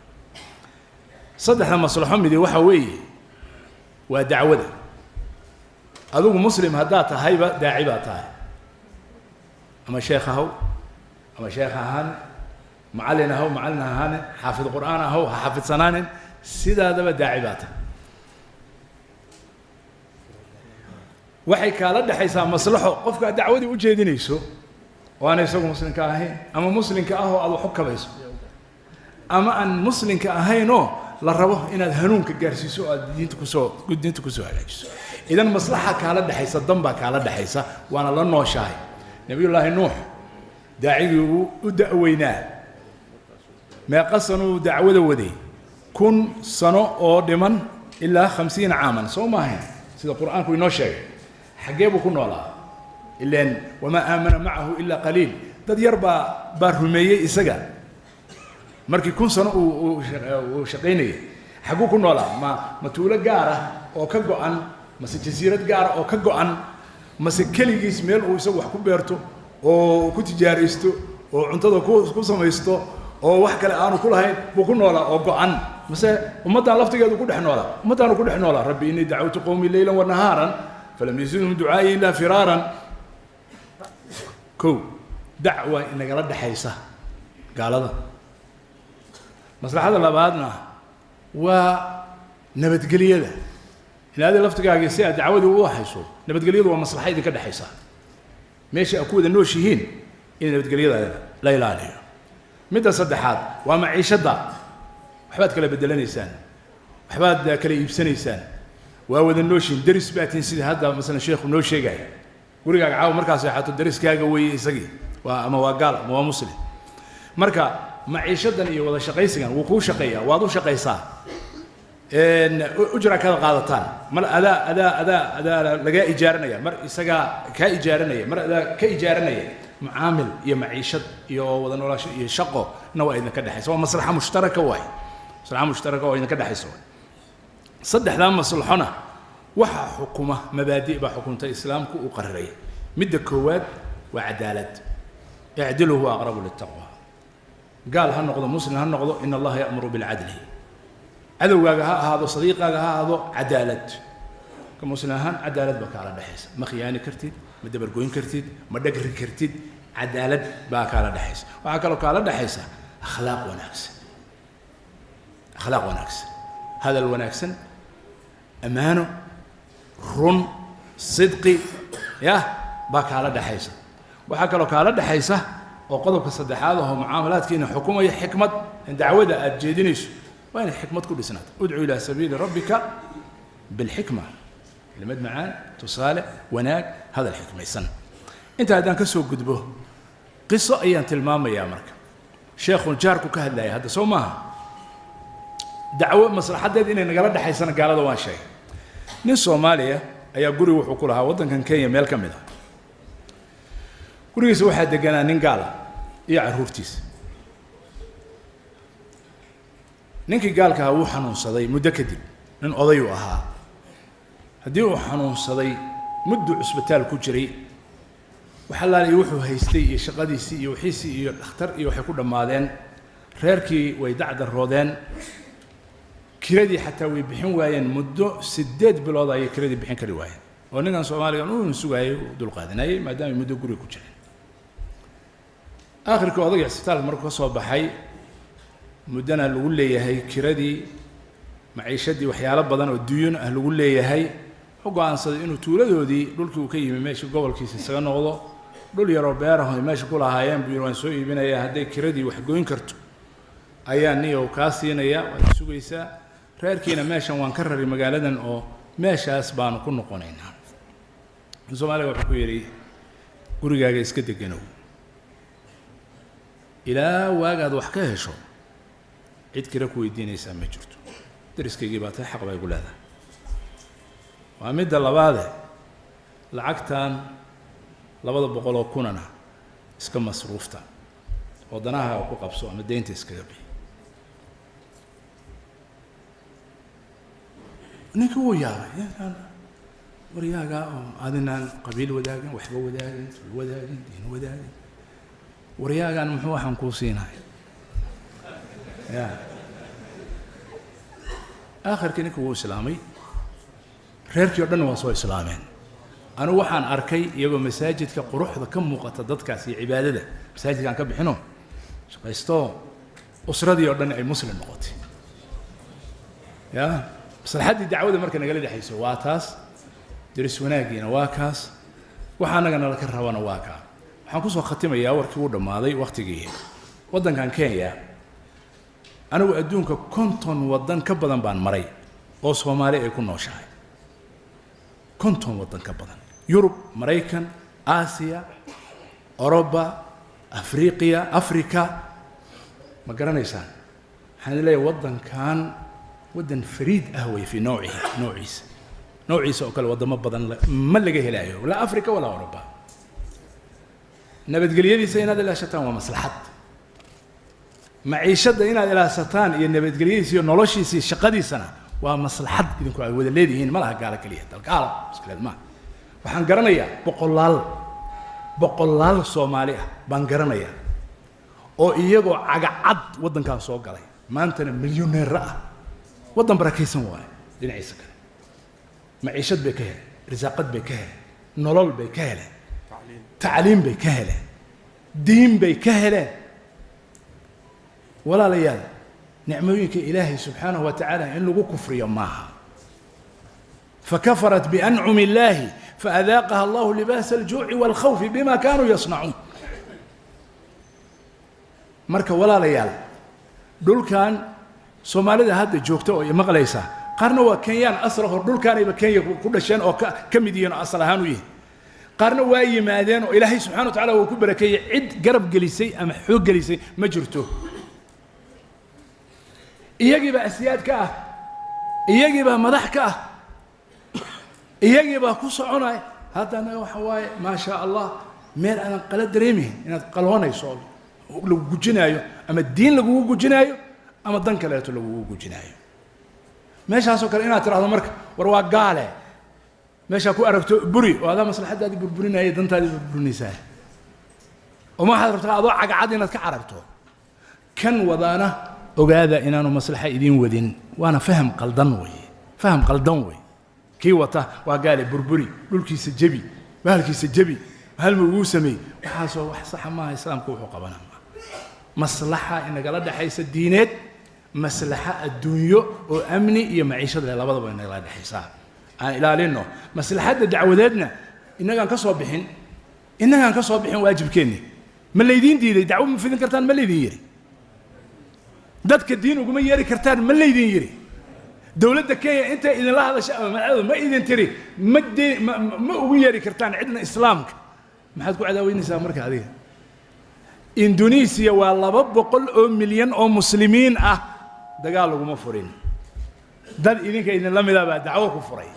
saddexda maslaxo midi waxa weeye waa dacwada adigu muslim haddaad tahayba daaci baa tahay ama sheekh ahaw ama sheekh ahaan macallin ahaw macallin ahaan xaafid qur'aan ahaw ha xafidsanaanin sidaadaba daaci baa tahay waxay kaala dhexaysaa maslaxo qofka aad dacwadii u jeedinayso oo aan isagu muslimka ahayn ama muslimka ah oo aad wax u kabayso ama aan muslimka ahaynoo la rabo inaad hanuunka gaarsiiso oo aad diinta kusoo hagaajiso idan maslaxa kaala dhexaysa dan baa kaala dhexaysa waana la nooshahay nabiyullaahi nuux daacigii u da'weynaa meeqa sanuu dacwada waday 1,000 sano oo dhiman ilaa 50 caaman soo maahayn sida qur-aanku inoo sheegay xaggee buu ku noolaa ilaan wamaa aamana macahu ilaa qaliil dad yar baa rumeeyey isaga markii 1,000 sano uu shaqaynayay xagguu ku noolaa ma tuulo gaar ah oo ka go'an mase jasiirad gaar ah oo ka go'an mase keligiis meel uu isagu wax ku beerto oo ku tijaaraysto oo cuntada ku samaysto oo wax kale aanu ku lahayn buu ku noolaa oo go'an mase ummaddan laftigeedu ku dhex noolaa ummaddaanu ku dhex noolaa rabbi innii dacawtu qowmii leylan wa nahaaran falam yazidhum ducaa'ii ilaa firaaran kow dacwa inagala dhexaysa gaalada maslaxada labaadna waa nabadgelyada inaad laftigaaga si aad dacwadu u hayso nabadgelyadu waa maslaxa idinka dhaxaysa meesha aad ku wada nooshihiin in nabadgelyada la ilaaliyo midda saddexaad waa maciishada waxbaad kala bedelanaysaan waxbaad kala iibsanaysaan waa wada nooshiin daris baatiin sida hadda masalan sheekhu noo sheegay gurigaaga caawa markaas xato dariskaaga weeye isagii waa ama waa gaal ama waa muslim marka maciishadan iyo wada shaqaysigan wuu kuu shaqeeyaa waad u shaqaysaa ujra kada qaadataan mar adaa laga ijaaranaya mar isaga ka ijaaranaya mar adaa ka ijaaranaya mucaamil iyo maciishad iyo wada noolaansho iyo shaqo na waa idinka dhaxaysa waa maslaxa mushtaraka waay maslaxa mushtaraka oo idinka dhaxaysa saddexdaa maslaxona waxa xukuma mabaadi' baa xukunta islaamku uu qararay midda koowaad waa cadaalad i'dilu huwa aqrabu littaqwa قال هالنقطة مسلم هالنقطة إن الله يأمر بالعدل عدو هذا صديق هذا عدالة كمسلم هان عدالة بكالة دحيس ما خيانة كرتيد ما دبرقوين كرتيد ما دقر كرتيد عدالة بكالة دحيس وعكالة كالة دحيسة أخلاق ونكس هذا الونكسن أمانه رن صدقي يا بكالة دحيسة وعكالة كالة دحيسة وقضب الصدحات وهو معاملات كين حكومة حكمة دعوة الجدينيش وين حكمة كل سنة ادعو إلى سبيل ربك بالحكمة kelimad macaan tusaale wanaag hadal xikmaysan inta haddaan ka soo gudbo qiso ayaan tilmaamayaa marka sheekhu jaarku ka hadlaya hadda soo maaha dacwo maslaxadeed inay nagala dhaxaysana gaalada waan sheegay nin Soomaaliya ayaa guri wuxuu ku lahaa wadankan Kenya meel ka mid ah gurigiisa waxaa deganaa nin gaal ah iyo carruurtiisa ninkii gaalka ahaa wuu xanuunsaday muddo kadib nin oday uu ahaa haddii uu xanuunsaday muddo cusbitaal ku jiray waxa la leeyahay wuxuu haystay iyo shaqadiisii iyo wixiisii iyo dhakhtar iyo waxay ku dhamaadeen reerkii way dacdaroodeen kiradii xataa way bixin waayeen muddo 8 bilood ayay kiradii bixin kari waayeen oo ninkan Soomaaliga uu sugayay dul qaadanayay maadaama muddo guri ku jiray aakhirka odayga isbitaalka markuu ka soo baxay muddana lagu leeyahay kiradii maciishadii waxyaalo badan oo duyun ah lagu leeyahay wuxuu go'aansaday inuu tuuladoodii dhulkii uu ka yimi meeshii gobolkiisa isaga noqdo dhul yar oo beer ah oo meeshii ku lahaayeen buu waan soo iibinayaa hadday kiradii wax goyn karto ayaa niyow kaa siinaya waad sugaysaa reerkiina meeshan waan ka raray magaaladan oo meeshaas baanu ku noqonaynaa Soomaaliga wuxuu ku yiri gurigaaga iska deganow ilaa waagaad wax ka hesho cid kira ku weydiinaysaa ma jirto dariskaygii baa tahay xaq bay ku leedahay waa midda labaade lacagtan 200 oo kunana iska masruufta wadanaha ku qabso ama deynta iskaga bixi ninka wuu yaabay waryaaga oo aadinaan qabiil wadaagin waxba wadaagin diin wadaagin waryaagan muxuu waxaan kuu siinahay ya aakhirkii ninka wuu islaamay reerkii oo dhan waa soo islaameen anu waxaan arkay iyagoo masaajidka quruxda ka muuqata dadkaas iyo cibaadada masaajidkan ka bixino shaqaysto usradii oo dhan ay muslim noqotay ya maslaxadii dacwada marka nagala dhaxayso waa taas daris wanaagiina waa kaas waxa anaga nala ka rabana waa ka waxaan ku soo khatimayaa warkii uu dhamaaday waqtigii wadankan Kenya anigu adduunka 50 wadan ka badan baan maray oo Soomaali ay ku nooshahay 50 wadan ka badan Yurub Mareykan Aasiya Europa Afrika ma garanaysaan waxaan leeyahay wadankan wadan fariid ah way fi noociisa oo kale wadamo badan ma laga helayo la Afrika wala Europa nabadgelyadiisa inaad ilaashataan waa maslaxad maciishada inaad ilaashataan iyo nabadgelyadiisa iyo noloshiisa iyo shaqadiisana waa maslaxad idinku ay wada leedihiin malaha gaala kaliya dalkaala iskaleed ma waxaan garanayaa boqolaal Soomaali ah baan garanayaa oo iyagoo cagacad wadankan soo galay maantana milyaneer ah wadan barakaysan waay dhinaciisa kale maciishad bay ka heleen risaaqad bay ka heleen nolol bay ka heleen tacliim bay ka heleen diin bay ka heleen walaalayaal nicmooyinka ilaahay subxaanahu wa tacaala in lagu kufriyo maaha فكفرت بأنعم الله فأذاقها الله لباس الجوع والخوف بما كانوا يصنعون marka walaalayaal dhulkan Soomaalida hadda joogto oo maqlaysa qarna waa Kenyaan asal hor dhulkaanayba Kenya ku dhasheen oo ka mid yihiin asal ahaan u yihiin qarna waa yimaadeen oo Ilaahay subxaanahu wa ta'ala uu ku barakeeyay cid garab gelisay ama xoog gelisay ma jirto iyagiiba asiyaad ka ah iyagiiba madax ka ah iyagiiba ku soconay haddana waxa waaye ma sha Allah meel aan qala dareemin inaad qalwanayso lagu gujinaayo ama diin lagu gujinaayo ama dan kale lagu gujinaayo meeshaas oo kale inaad tiraahdo marka war waa gaale meesha ku aragto buri oo aad maslaxadaadi burburinayay dantaadi burburinaysaa oo ma xad rabtaa adoo cagacad inaad ka carabto kan wadaana ogaada inaanu maslaxa idin wadin waana faham qaldan way kii wata waa gaale burburi dhulkiisa jabi bahalkiisa jabi hal ma uu sameey waxa soo wax sax ma islaamku wuxuu qabanaa maslaxa in nagala dhaxaysa diineed maslaxa adduunyo oo amni iyo maciishada labadaba in nagala dhaxaysa aan ilaalino maslaxada dacwadeedna inagaan ka soo bixin waajibkeeni ma leedin diiday dacwo ma fidin kartaan ma leedin yiri dadka diin ugu ma yeeri kartaan ma leedin yiri dowladda kenya intay idinla hadasha ama madaxdu ma idin tiri ma ugu yeeri kartaan cidna islaamka maxaad ku cadaaweynaysaa marka adiga indonesia waa 200 oo milyan oo muslimiin ah dagaal laguma furin dad idinka idinla mid ah baa dacwo ku furay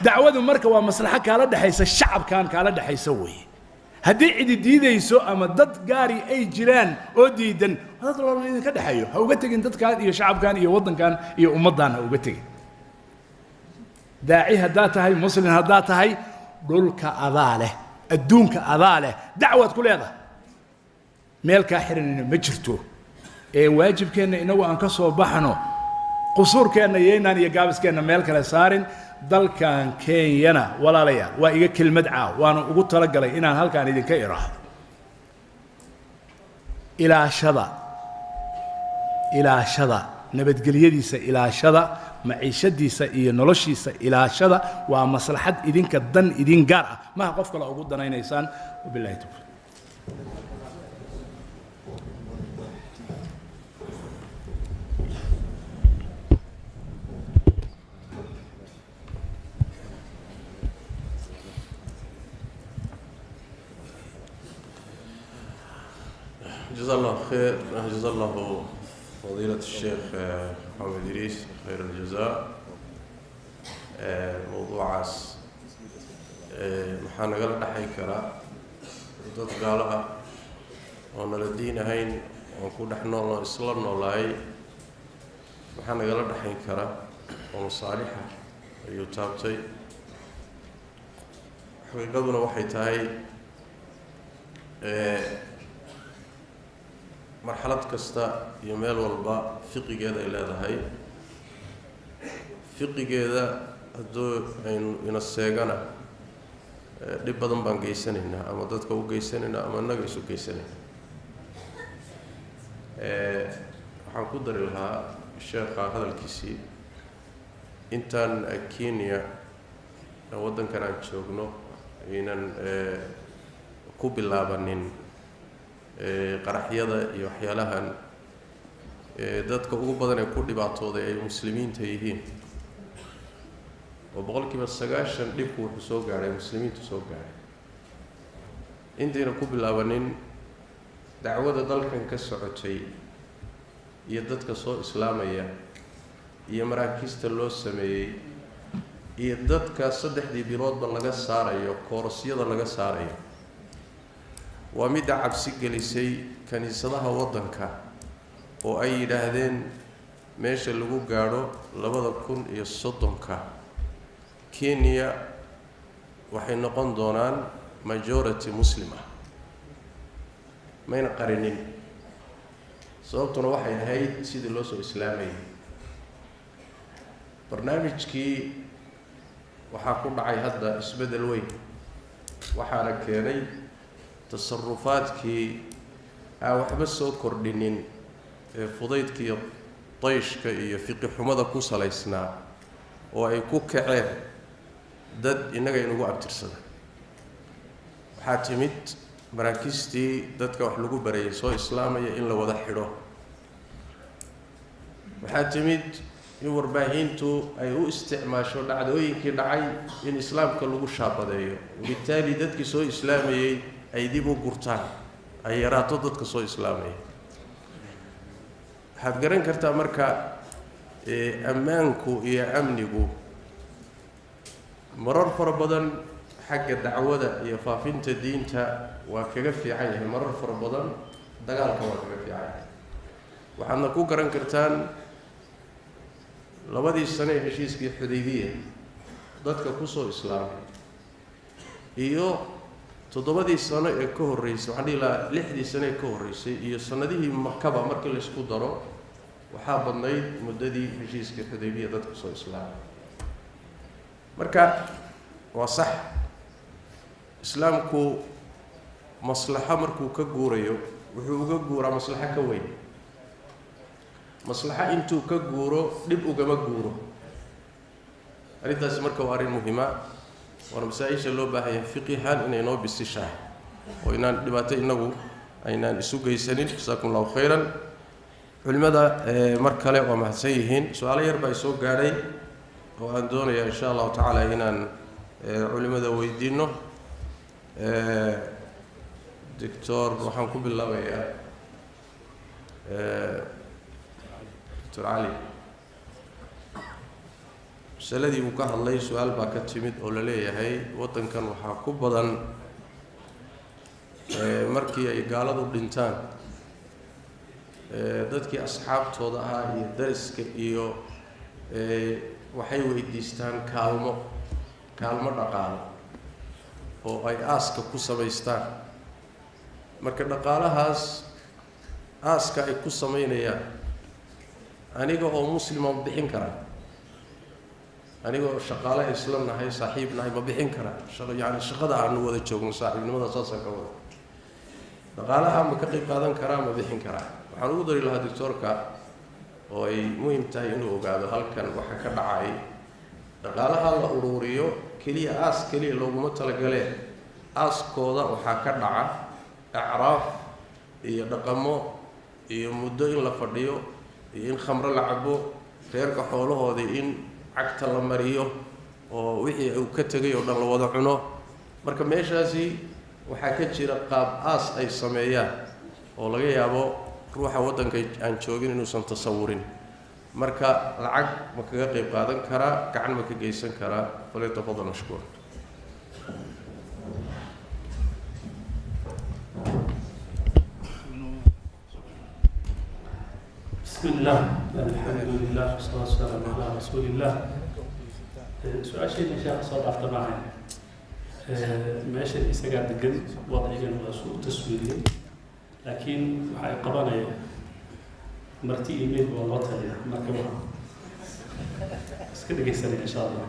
dacwadu marka waa maslaxa kala dhaxaysa shacabkan kala dhaxaysa weeye haddii cidi diidayso ama dad gaari ay jiraan oo diidan dad loo idinka dhaxayo ha uga tagin dadkaan iyo shacabkan iyo waddankan iyo ummaddan ha uga tagin daaci haddaa tahay muslim haddaa tahay dhulka adaa leh adduunka adaa leh dacwaad ku leedahay meel kaa xiranina ma jirto ee waajibkeenna inagu aan ka soo baxno qusuurkeenna yeynaan iyo gaabiskeenna meel kale saarin dalkan kenyana walaalayaal waa iga kelmad caaw waana ugu talagalay inaan halkaan idinka iraahdo ilaashada nabadgelyadiisa ilaashada maciishadiisa iyo noloshiisa ilaashada waa maslaxad idinka dan idin gaar ah maha qof kale ugu danaynaysaan wabillahi tawfiiq جزا الله خير جزا الله فضيلة الشيخ محمد إدريس خير الجزاء موضوع عاس محانا قال نحي كرا ضد قالها وانا لدينا هين ونكون نحن الله إسلام نولاي محانا قال نحي كرا ومصالحة يتابتي حقيقتنا وحيتاي مرحلة كستا يميل والبا فقه جدا إلى هاي فقه جدا هدو إن السجنة دبادم بانجيسن هنا أما دتك وجيسن هنا أما نجيس وجيسن حنقدر لها الشيخ هذا الكيسي إنتان كينيا ودن كان شغنو إن كوبي لابنين qaraxyada iyo waxyaalahan dadka ugu badan ee ku dhibaatooday ay muslimiinta yihiin oo boqolkiiba 90 dhibku wuxuu soo gaaray muslimiintu soo gaaray intayna ku bilaabanin dacwada dalkan ka socotay iyo dadka soo islaamaya iyo maraakiista loo sameeyay iyo dadka 3 biloodba laga saarayo koorasyada laga saarayo waa mid cabsi gelisay kaniisadaha waddanka oo ay yiraahdeen meesha lagu gaaro 2030 Kenya waxay noqon doonaan majority muslima mayna qarinin sababtuna waxay ahayd sidii loo soo islaamay barnaamijkii waxaa ku dhacay hadda isbedel weyn waxaana keenay تصرفاتكي أو حبسوا كردينين فضيتكي طيشك يفقي حمضة كوسا ليسنا وأيكو كعير دد إنك ينقو أبترسل حاتمت مراكزتي ددك وحلقو بريسو إسلامي إلا وضحيرو وحاتمت يور باهينتو أيو استعماشو دعوينكي دعي إن إسلام كاللقو شابة دايو وبالتالي ددك سو إسلامي ay dib u gurtaan ay yaraato dadka soo islaamay waxaad garan kartaa marka ammaanku iyo amnigu marar fara badan xagga dacwada iyo faafinta diinta waa kaga fiican yahay marar fara badan dagaalka waa kaga fiican waxaadna ku garan kartaan labadii sano ee heshiiskii Xudaybiya dadka ku soo islaamay iyo todobadii sano ee ka horeysay waxaan ilaa 6 sano ee ka horeysay iyo sanadihii Makaba markii la isku daro waxaa badnayd muddadii heshiiska Xudaybiya dadka soo islaamay marka waa sax islaamku maslaxa markuu ka guurayo wuxuu uga guuraa maslaxa ka weyn maslaxa intuu ka guuro dib ugama guuro arintaas marka waa arin muhiima ورمسائش اللو باهي فقها إن ينو باستشاه وإن دباتي إنه أين سوق يسنين جزاكم الله خيرا culimada mar kale waa mahadsan yihiin su-aalo yar baa soo gaadhay oo aan doonayaa insha allahu tacaala inaan culimada weydiino doctor waxaan ku bilaabayaa doctor cali masaladii uu ka hadlay su-aal baa ka timid oo la leeyahay waddankan waxaa ku badan markii ay gaaladu dhintaan dadkii asxaabtooda ahaa iyo dariska iyo waxay weydiistaan kaalmo dhaqaalo oo ay aaska ku samaystaan marka dhaqaalahaas aaska ay ku samaynayaan aniga oo muslima ma bixin karaa aniga oo shaqaale isla nahay saaxiib nahay ma bixin karaa yani shaqada aanu wada joogno saaxiibnimada saasaan ka wada dhaqaalaha ma ka qayb qaadan karaa ma bixin karaa waxaan ugu dari lahaa doctoorka oo ay muhiim tahay inuu ogaado halkan waxa ka dhacay dhaqaalaha la ururiyo keliya aas keliya looguma talagalee aaskooda waxaa ka dhaca acraaf iyo dhaqamo iyo muddo in la fadhiyo iyo in khamro la cabo reerka xoolahoodii in cagta la mariyo oo wixii uu ka tegay oo dhan la wada cuno marka meeshaasi waxaa ka jira qaab aas ay sameeyaan oo laga yaabo ruuxa waddanka aan joogin inuusan tasawurin marka lacag ma kaga qayb qaadan karaa gacan ma ka geysan karaa falyatafadal mashkuur بسم الله الحمد لله والصلاة والسلام على رسول الله سؤال شيء شيخ صدق طبعا ماشي إسقاط دقن وضعيا وسوء تسويري لكن waxay qabanaya marti email waa loo taliya marka waa iska dhageysanay insha Allah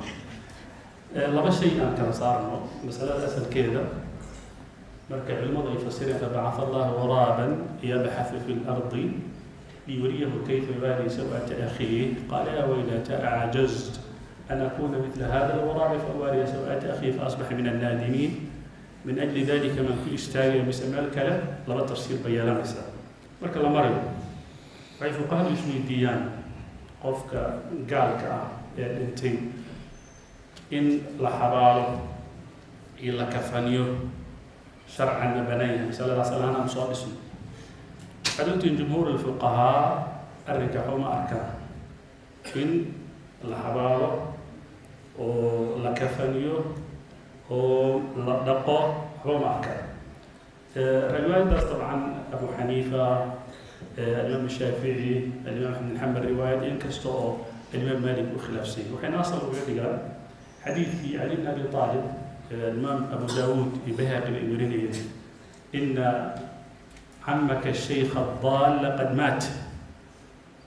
laba shay aan kala saarno masalada asalkeeda marka culimadu ay fasireen ba'atha Allah ghuraban yabhath fi al-ard liyuriyahu kayfa yubali sawata akhihi qala ya waylata a'jaztu an akuna mithla hadha al-ghurab fa awari sawata akhi fa asbaha min an-nadimin من أجل ذلك من كل استاجة بسمع الكلام لا تفسير بيان مثلا مركل مريض كيف قال اسمي ديان قفك قالك انتين إن لحباله إلا كفانيو شرعا بنيه صلى الله عليه وسلم صاد اسمه قالت جمهور الفقهاء الركعوا أركان إن لحباله ولا كفانيو ولدقه هو معك رواية طبعا أبو حنيفة الإمام الشافعي الإمام أحمد بن حنبل رواية ينكسروا الإمام مالك وخلاف سيء وحين أصل وقال حديث في علي بن أبي طالب الإمام أبو داود البيهقي الإمريني إن عمك الشيخ الضال قد مات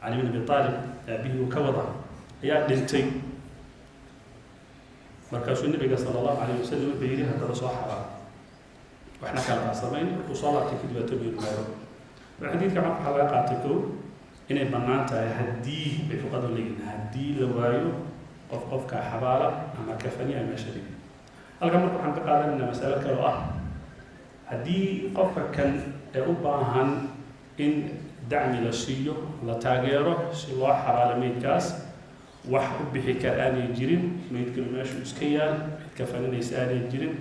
علي بن أبي طالب به وكوضع يا بنتي markaasuu nabiga sallallahu alayhi wasallam wuxuu yiri hadda soo xaraa waxna kala sameyn oo salaadka kadib tabiir maayo xadiidka waxa laga qaatay ko inay bannaan tahay haddii ay fuqadu leeyihiin haddii la waayo qofka xabaala ama kafani ama shari halka marka waxaan ka qaadanaynaa mas'alo kale oo ah haddii qofka kan ee u baahan in dacmi la siiyo la taageero si loo xabaalo meydkaas wax u bixi kara aanay jirin meydkana meeshu iska yaal cid kafaninaysa aanay jirin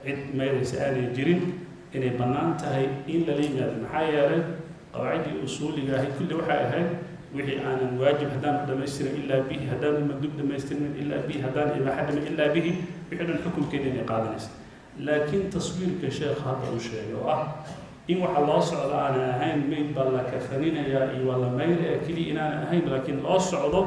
cid meydaysa aanay jirin inay bannaan tahay in lala yimaado maxaa yeelay qawaacidii usuuliga ahayd kulli waxay ahayd wixii aanan waajib haddaan dhamaystirin ilaa bihi haddaan mandub dhamaystirin ilaa bihi haddaan ibaaxa dhamin ilaa bihi wixii dhan xukunkeeda inay qaadanaysa laakiin taswiirka sheekh hadda uu sheegay oo ah in waxa loo socdo aanan ahayn meyd baa la kafaninayaa iyo waa la maydaya keliya inaanan ahayn laakiin loo socdo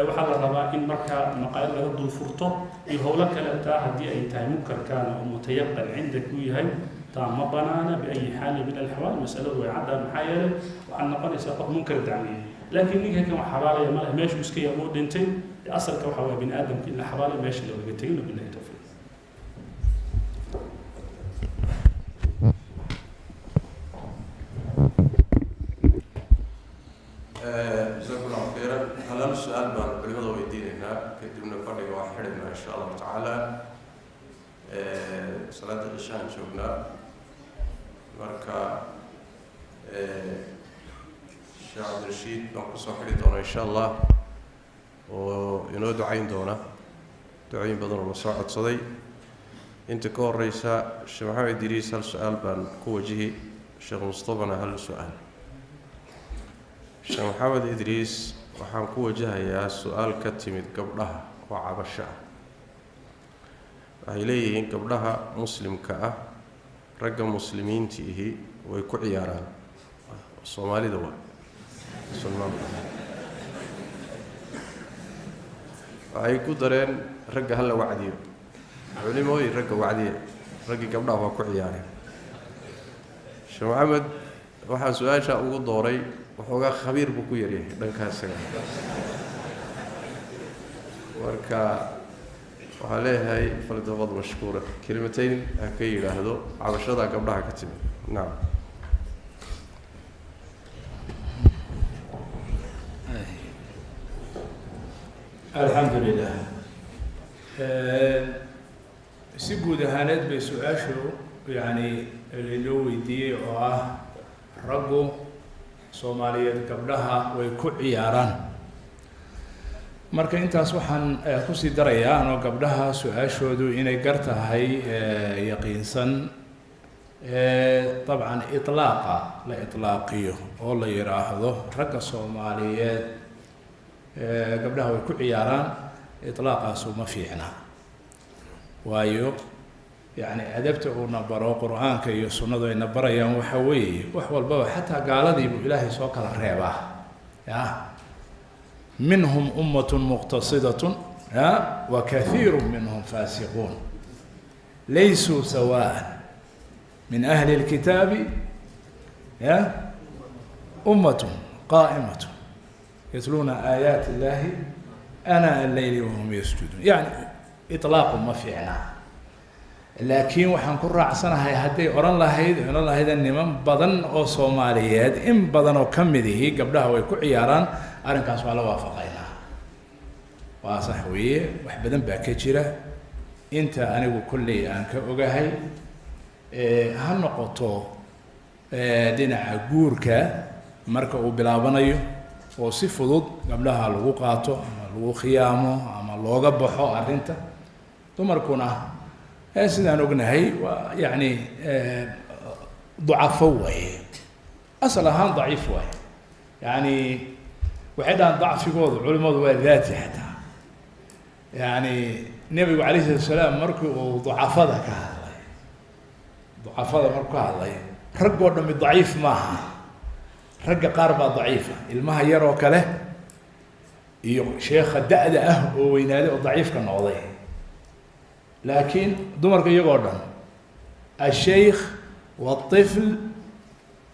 waxaa la rabaa in markaa maqaayad laga dul furto iyo howlo kale taa haddii ay tahay munkarkaana oo mutayaqan cindak uu yahay taa ma banaana biayi xaali min alxawaal masaladu way caddaa maxaa yeelay waxaad noqonaysaa qof munkar dacmiya laakiin ninka kan wax xabaalaya ma leh meeshu iska yaa uu dhintay asalka waxaa waa bini aadamka in la xabaalayo meesha loogaga tegin billahi tawfiiq جزاكم الله خيرا هلا السؤال بان علماء ويديننا كدبنا فرق واحد ان شاء الله تعالى صلاة العشاء شوفنا مركا sheekh cabdirashiid baan kusoo xidhi doonaa insha allah oo inoo ducayn doona ducooyin badan oo la soo codsaday inta ka horeysa sheekh maxamed idriis hal su-aal baan ku wajihi sheekh mustafana hal su-aal sheekh maxamed idriis waxaan ku wajahayaa su-aal ka timid gabdhaha oo cabasho ah waxay leeyihiin gabdhaha muslimka ah ragga muslimiintiihi way ku ciyaaraan soomaalida waa waxay ku dareen ragga hala wacdiyo culimooyin ragga wacdiya raggii gabdhaha waa ku ciyaareen sheekh maxamed waxaan su-aasha ugu dooray waxoogaa khabiir buu ku yaryahay dhankaasaga marka waxaan leeyahay faldabad mashkuura kelimatayn ha ka yidhaahdo cabashada gabdhaha ka timid nacam alxamdu lilah si guud ahaaneed bay su-aashu yani lainoo weydiiyey oo ah raggu soomaaliyeed gabdhaha way ku ciyaaraan marka intaas waxaan kusii darayaa anoo gabdhaha su-aashoodu inay gar tahay yaqiinsan dabcan iطlaaqa la iطlaaqiyo oo la yidhaahdo ragga soomaaliyeed gabdhaha way ku ciyaaraan iطlaaqaasu ma fiicna waayo yani adabta uuna baro qur-aanka iyo sunnadu ayna barayaan waxa weeye wax walbaba xataa gaaladii buu ilaahay soo kala reebaa ya minhum ummat muqtasidat ya wa kathiiru minhum faasiquun laysuu sawaan min ahli اlkitaabi ya ummat qaa'imat yatluuna aayaati illahi ana alleyli wahum yasjuduun yani iطlaaqu ma fiicna laakiin waxaan ku raacsanahay hadday odhan lahaydeen niman badan oo soomaaliyeed in badan oo ka mid ihi gabdhaha way ku ciyaaraan arrinkaas waa la waafaqaynaa waa sax weeye wax badan baa ka jira inta anigu kolley aan ka ogahay ha noqoto dhinaca guurka marka uu bilaabanayo oo si fudud gabdhaha lagu qaato ama lagu khiyaamo ama looga baxo arrinta dumarkuna sidaan ognahay waa yani ducafo waaye asal ahaan daciif waaye yani waxay dhahaan dacfigoodu culimadu waa daati xataa yani nebigu calayh salatu salaam markii uu ducafada ka hadlay markuu ka hadlay raggoo dhami daciif maaha ragga qaar baa daciifa ilmaha yar oo kale iyo sheekha da-da ah oo weynaaday oo daciifka noqday laakiin dumarka iyagoo dhan ashaykh wاطifl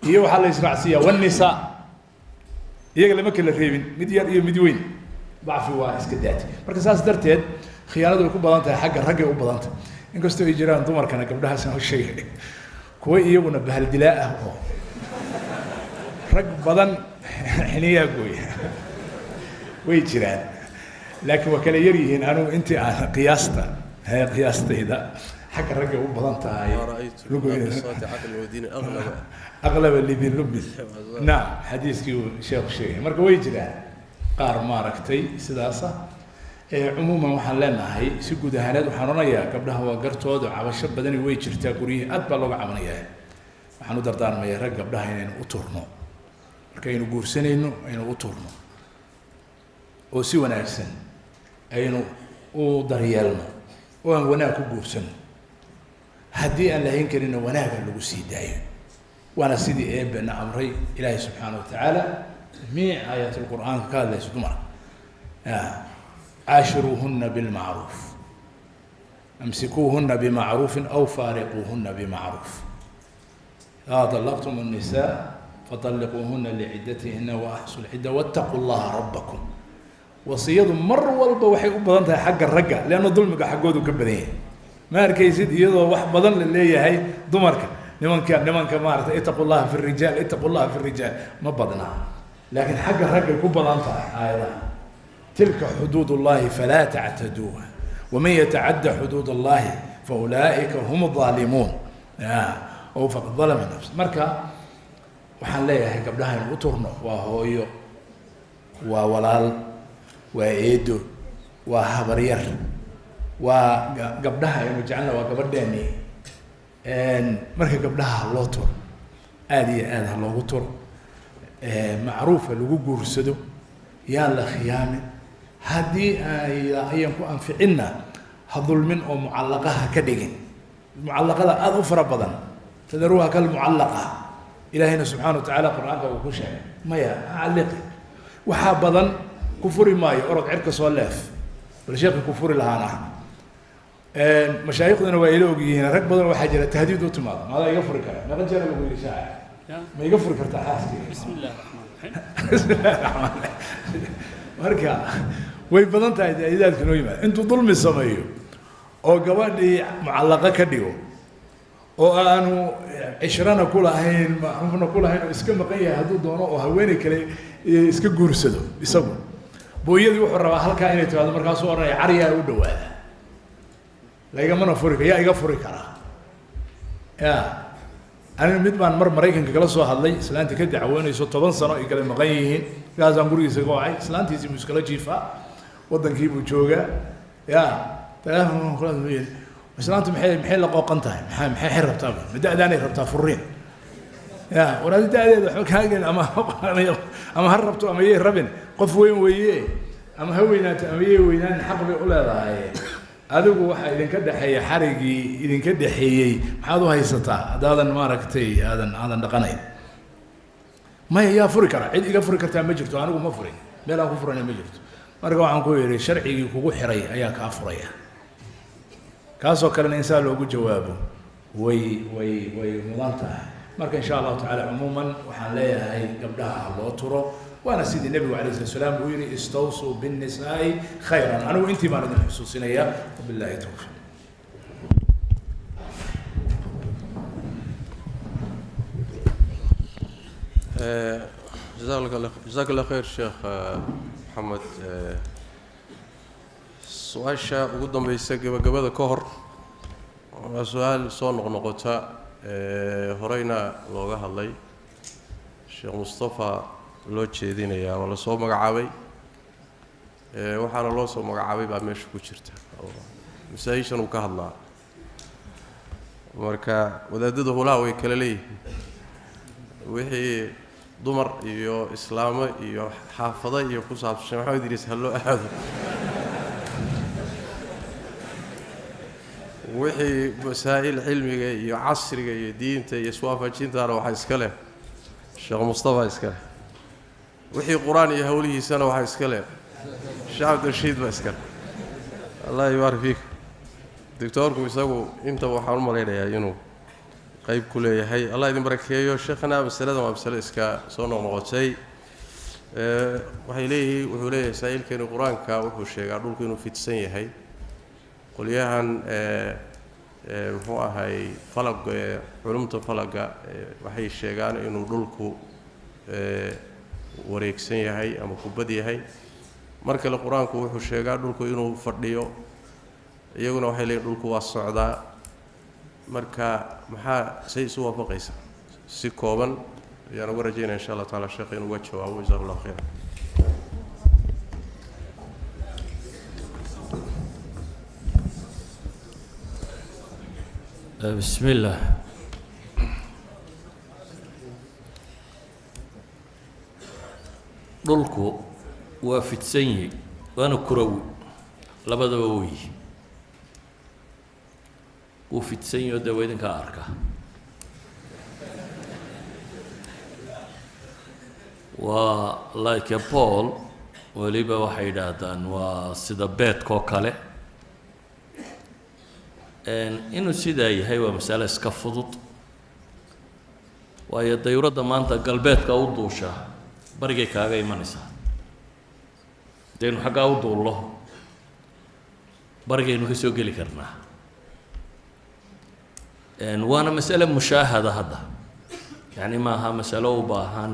iyo waxaa la israacsiiyaa wالnisaa iyaga lama kala reebin mid yar iyo mid weyn dacfi waa iska daati marka saas darteed khiyaanadu way ku badan tahay xagga raggay u badan tahay inkastoo ay jiraan dumarkana gabdhahaasaan u sheegay kuwa iyaguna bahaldilaa ah oo rag badan xiniyaa gooya way jiraan laakiin waa kala yar yihiin anugu intii aan qiyaastayda xagga ragga u badan tahay aqlaba lidin lubis naam xadiiskii uu sheekhu sheegay marka way jiraan qaar maaragtay sidaasa cumuuman waxaan leenahay si guud ahaaneed waxaan odhanayaa gabdhaha waa gartooda cabasho badani way jirtaa guryihii aad baa looga cabanayaa waxaan u dardaarmayaa rag gabdhaha inaynu u turno markaynu guursanayno aynu u turno oo si wanaagsan aynu u daryeelno oo aan wanaag ku guursano haddii aan lahayn karina wanaaga lagu sii daayo waana sidii eebena amray ilaahay subxaana wa tacaala jamiic aayaat lqur'aanka ka hadlayso dumarka caashiruuhuna bilmacruuf amsikuuhuna bimacruufin aw faariquuhuna bimacruuf idaa طلقتم النساء فطلقوهن لعدتهن وأحصوا العدة واتقوا الله ربكم wasiyadu mar walba waxay u badan tahay xagga ragga leanna dulmiga xaggoodu ka badan yahay ma arkaysid iyadoo wax badan la leeyahay dumarka nimanka maarata itaqu llaha fi rijaal itaqu llaha fi rijaal ma badna laakiin xagga raggay ku badan tahay aayadaha tilka xuduud ullahi falaa tactaduuha waman yatacadda xuduud allahi faulaa'ika hum aalimuun ow faqad dalama nafsa marka waxaan leeyahay gabdhaha aynu u turno waa hooyo waa walaal waa eedo waa habaryar waa gabdhaha aynu jecelna waa gabadheeni marka gabdhaha loo turo aada iyo aad ha loogu turo macruufa lagu guursado yaan la khiyaamin haddii ayan ku anficinna ha dulmin oo mucallaqaha ka dhigin mucallaqada aada u fara badan tadaruuha kal mucallaqa ilaahayna subxaana wa tacaala qur-aanka uu ku sheegay maya calliqi waxaa badan ku furi maayo orod cirka soo leef bal sheekhi ku furi lahaan ah mashaayiqduna waa ila ogyihiin rag badan waxaa jira tahdiid u timaado maadaa iga furi kara meeqa jeer lagu yidhi shaacir ma iga furi kartaa xaaskii bismillahi raxmaan raxiim bismillahi raxmaan raxiim marka way badan tahay tahdiidaadka noo yimaada intuu dulmi sameeyo oo gabadhii mucallaqa ka dhigo oo aanu cishrana ku lahayn macruufna ku lahayn oo iska maqan yahay hadduu doono oo haweeney kale iska guursado isagu booyadii wuxuu rabaa halkaa inay timaado markaasuu odhanaya cariyaa u dhawaada laigamana furi kara yaa iga furi karaa ya aniga mid baan mar maraykanka kala soo hadlay islaantii ka dacwoonayso 10 sano ay kala maqan yihiin markaasaan gurigiisa ka wacay islaantiisii buu iskala jiifaa waddankii buu joogaa ya telefoon kula hadlayay islaantu maxay la qooqan tahay maxay rabtaa madadaanay rabtaa furiin ya waraad daadeeda waxba kaagan ama har rabto ama yey rabin qof weyn weeye ama ha weynaato ama yey weynaan xaq bay u leedahay adigu waxa idinka dhaxeeya xarigii idinka dhaxeeyay maxaad u haysataa hadaadan maaragtay aadan dhaqanayn maya yaa furi kara cid iga furi kartaa ma jirto anigu ma furin meel aan ku furana ma jirto marka waxaan ku yidhi sharcigii kugu xiray ayaa kaa furaya kaasoo kalena insaan loogu jawaabo way mudan tahay marka insha allahu tacaala cumuuman waxaan leeyahay gabdhaha loo turo waana sidii nebigu calayhi salatu wasalaam uu yidhi istawsuu binnisaa'i khayran anigu intii baan idin xusuusinayaa wabillahi tawfiiq جزاك الله خير شيخ محمد su-aasha ugu dambaysa gabagabada ka hor waa su-aal soo noqnoqota horeyna looga hadlay sheekh mustafa loo jeedinayaa waa lasoo magacaabay waxaana loo soo magacaabay baa meesha ku jirta masaa-ishan uu ka hadlaa marka wadaadada hulaha way kala leeyihiin wixii dumar iyo islaamo iyo xaafado iyo ku saabsan maxamed idriis ha loo aado wixii masaa'il cilmiga iyo casriga iyo diinta iyo iswaafajintaana waxaa iska leh sheekh mustafa iska leh wixii qur-aan iyo hawlihiisana waxaa iska leh sheekh cabdirashiid baa iska leh allah yubaarik fiik doctoorku isagu intaba waxaan u malaynayaa inuu qayb ku leeyahay allah idin barakeeyo sheekhana masaladan waa masale iska soo noqnoqotay waxay leeyihiin wuxuu leeyahay saa'ilkeenu qur-aanka wuxuu sheegaa dhulku inuu fidsan yahay qolyahan muxuu ahay falaga culumta falaga waxay sheegaan inuu dhulku wareegsan yahay ama kubad yahay mar kale qur-aanku wuxuu sheegaa dhulku inuu fadhiyo iyaguna waxay leeyihin dhulku waa socdaa marka maxaa say isu waafaqaysa si kooban ayaan uga rajaynaya insha allah taala sheekh inuu uga jawaabo jazahu llahu khayran بسم الله dhulku waa fidsan yahay waana kurawi labadaba wey wuu fidsan yaho dee waa idinkaa arka waa like a ball weliba waxay yidhaahdaan waa sida beedkoo kale inuu sidaa yahay waa masale iska fudud waayo dayuuradda maanta galbeedka u duushaa barigay kaaga imanaysaa hadaynu xaggaa u duullo barigaynu ka soo geli karnaa waana masale mushaahada hadda yacni maaha masalo u baahan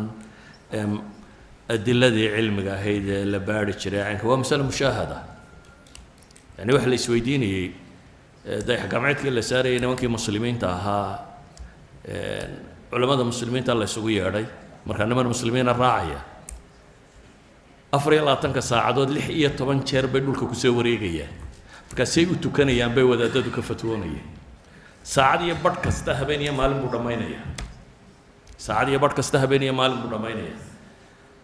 adiladii cilmiga ahayd ee la baari jiray caynka waa masale mushaahada yani waxa la isweydiinayey dayax gacmeedkii la saarayay nimankii muslimiinta ahaa culamada muslimiinta la isugu yeedhay markaa niman muslimiina raacaya 24 saacadood 16 jeer bay dhulka ku soo wareegayaan markaasay u tukanayaan bay wadaadadu ka fatwoonayeen saacad iyo badh kasta habeen iyo maalin buu dhammaynayaa saacad iyo badh kasta habeen iyo maalin buu dhammaynayaa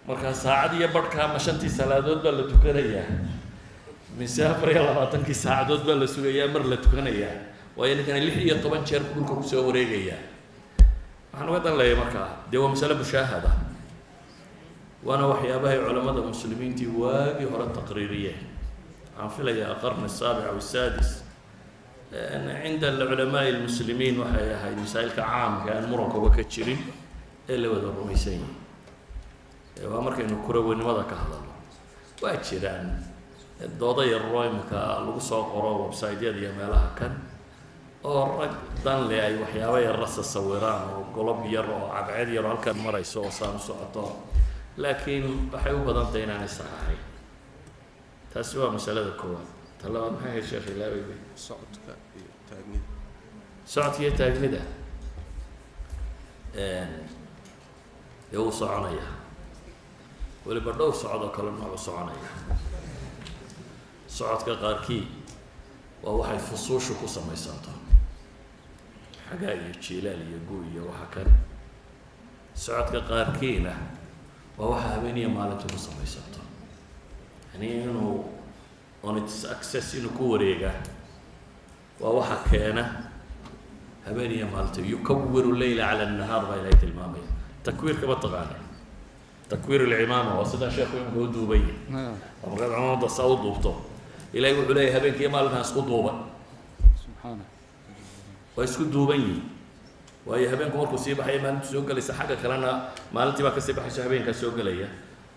markaa saacad iyo badhkaa ma 5 salaadood baa la tukanayaa mise 24 saacadood baa la sugayaa mar la tukanayaa waayo ninkana 16 jeer dhulka ku soo wareegayaa waxaan uga dan leeyahay markaa dee waa masale mushaahada waana waxyaabahay culamada muslimiintii waagii hore taqriiriyeen waxaan filayaa qarni السابع أو السادس cinda العلماء المسلمين waxay ahayd masaa'ilka caamka aan murankoba ka jirin ee la wada rumaysan yahay waa markaynu kuraweynimada ka hadalno waa jiraan dooda yaroo imika lagu soo qoro website-yada iyo meelaha kan oo rag dan le ay waxyaabo yar rasa sawiraan oo golob yar oo cadceed yar oo halkan marayso oo saan u socoto laakiin waxay u badan tahay inaanay saxahayn taasi waa masalada koowaad ta labaad maxay ahayd sheekh ilaawey socodka iyo taagnida socodka iyo taagnida dee wuu soconayaa weliba dhowr socod oo kale noocu soconaya socodka qaarkii waa waxay fusuushu ku samaysanto xagaa iyo jiilaal iyo gu iyo waxa kan socodka qaarkiina waa waxa habeeniya maalintu ku samaysanto yani inuu on its access inuu ku wareega waa waxa keena habeeniya maalintu yukawiru leyla cala annahaar baa ilaahay tilmaamaya takwiirka ma taqaana takwiir alcimaama waa sidaa sheekhu imika u duubay waa markaad cimaamada saa u duubto ilaahay wuxuu leeyahay habeenkii maalintaa isku duuban subxaana waa isku duuban yihin waayo habeenku markuu sii baxaya maalintu soo gelaysa xagga kalena maalintii baa kasii baxayso habeenkaa soo gelaya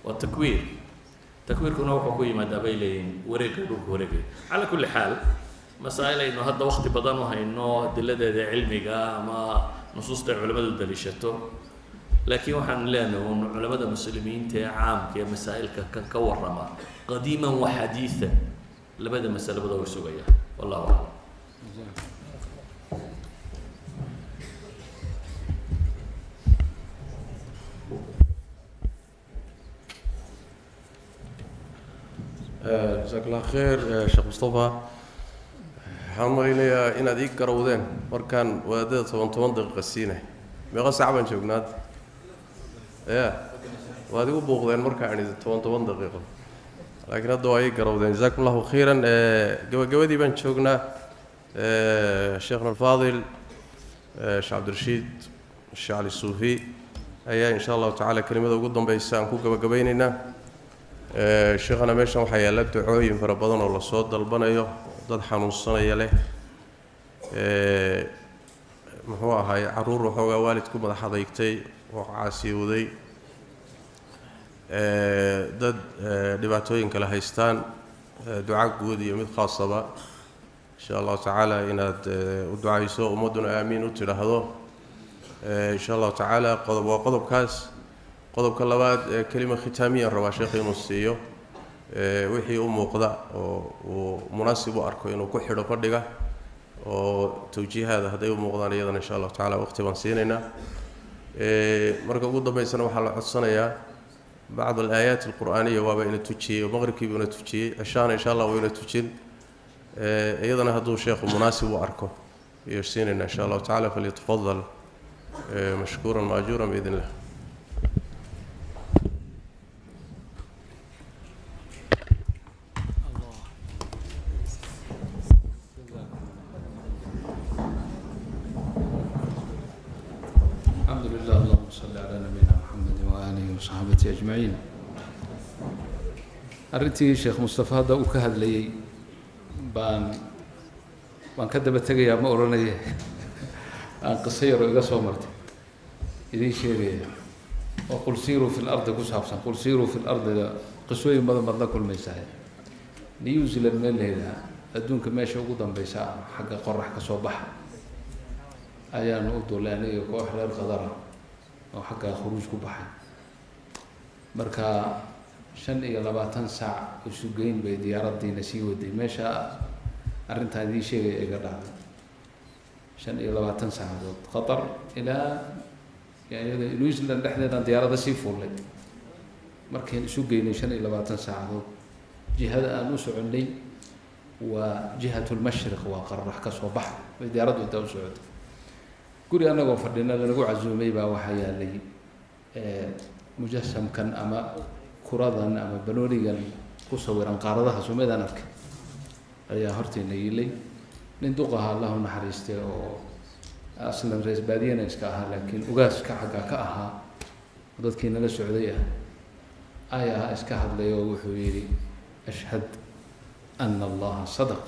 waa takwiir takwiirkuna wuxuu ku yimaadaa bay leeyihin wareegga dhulka wareegaya calaa kulli xaal masaa'il aynu hadda waqti badan u hayno adiladeeda cilmiga ama nusuusta ay culimmadu daliishato laakiin waxaan leenahay un culamada muslimiinta ee caamka ee masaa'ilka kan ka warrama qadiiman wa xadiidan labada masalabada way sugayaan wallahu aclam jazaak allah khayr sheekh mustafa waxaan malaynayaa inaad ii garowdeen markaan wadaadada 10 daqiiqa siinay meeqa saac baan joognaad ya waad igu buuqdeen markaan idhi 10 daqiiqo laakiin hadda waa ii garowdeen jazakum allahu khayran gabagabadii baan joognaa sheekhna alfaadil sheekh cabdirashiid sheekh cali suufi ayaa insha allahu tacaala kelimada ugu dambaysa aan ku gabagabaynaynaa sheekhana meeshan waxaa yaalla ducooyin fara badan oo lasoo dalbanayo dad xanuunsanaya leh muxuu ahaay caruur waxoogaa waalidku madax adeygtay oo caasiyowday dad dhibaatooyin kale haystaan duca guud iyo mid khaasaba insha allahu tacaala inaad u ducayso ummadduna aamiin u tidhaahdo insha allahu tacaala waa qodobkaas qodobka labaad kelima khitaamiyan rabaa sheekh inuu siiyo wixii u muuqda oo uu munaasib u arko inuu ku xidho fadhiga oo tawjiihaada hadday u muuqdaan iyadana insha allahu tacaala waqti baan siinaynaa marka ugu dambaysana waxaa la codsanayaa bacd alaayaat alqur'aaniya waaba ina tujiyey oo maqribkiibu ina tujiyey cishaana insha allah waa ina tujin iyadana hadduu sheekhu munaasib u arko iyo siinaynaa insha allahu tacaala falyatafadal mashkuuran maajuuran biidn illah saxaabati ajmaciin arrintii sheekh mustafa hadda uu ka hadlayey baan ka daba tegayaa ma odhanaya aan qiso yaroo iga soo martay idiin sheegaya oo qul siiruu fi lardi ku saabsan qul siiruu fi lardiga qisooyin badan baad la kulmaysaa new zealand meel leedaha adduunka meesha ugu dambeysa ah xagga qorax ka soo baxa ayaanu u duulay aniga koox reer qadara oo xagga khuruuj ku baxay marka 25 saac isu geyn bay diyaaraddiina sii waday meesha arrintaan idiin sheegaya iga dhacday 25 saacadood qatar ilaa يعني New Zealand dhexdeeda diyaarada sii fuulay markii isu geynay 25 saacadood jihada aan u soconay waa jihatul mashriq waa qarrax ka soo bax diyaaradu inta u socotay guri anagoo fadhina lagu casuumay baa waxa yaalay mujassamkan ama kuradan ama banoonigan ku sawiran qaaradaha Soomaaliland arkay ayaa horteena yilay nin duqaha Allah naxariistay oo aslan rees baadiyana iska ahaa laakiin ugaas ka xaga ka ahaa dadkiina la socday ayaa iska hadlay oo wuxuu yiri ashhad أن الله صدق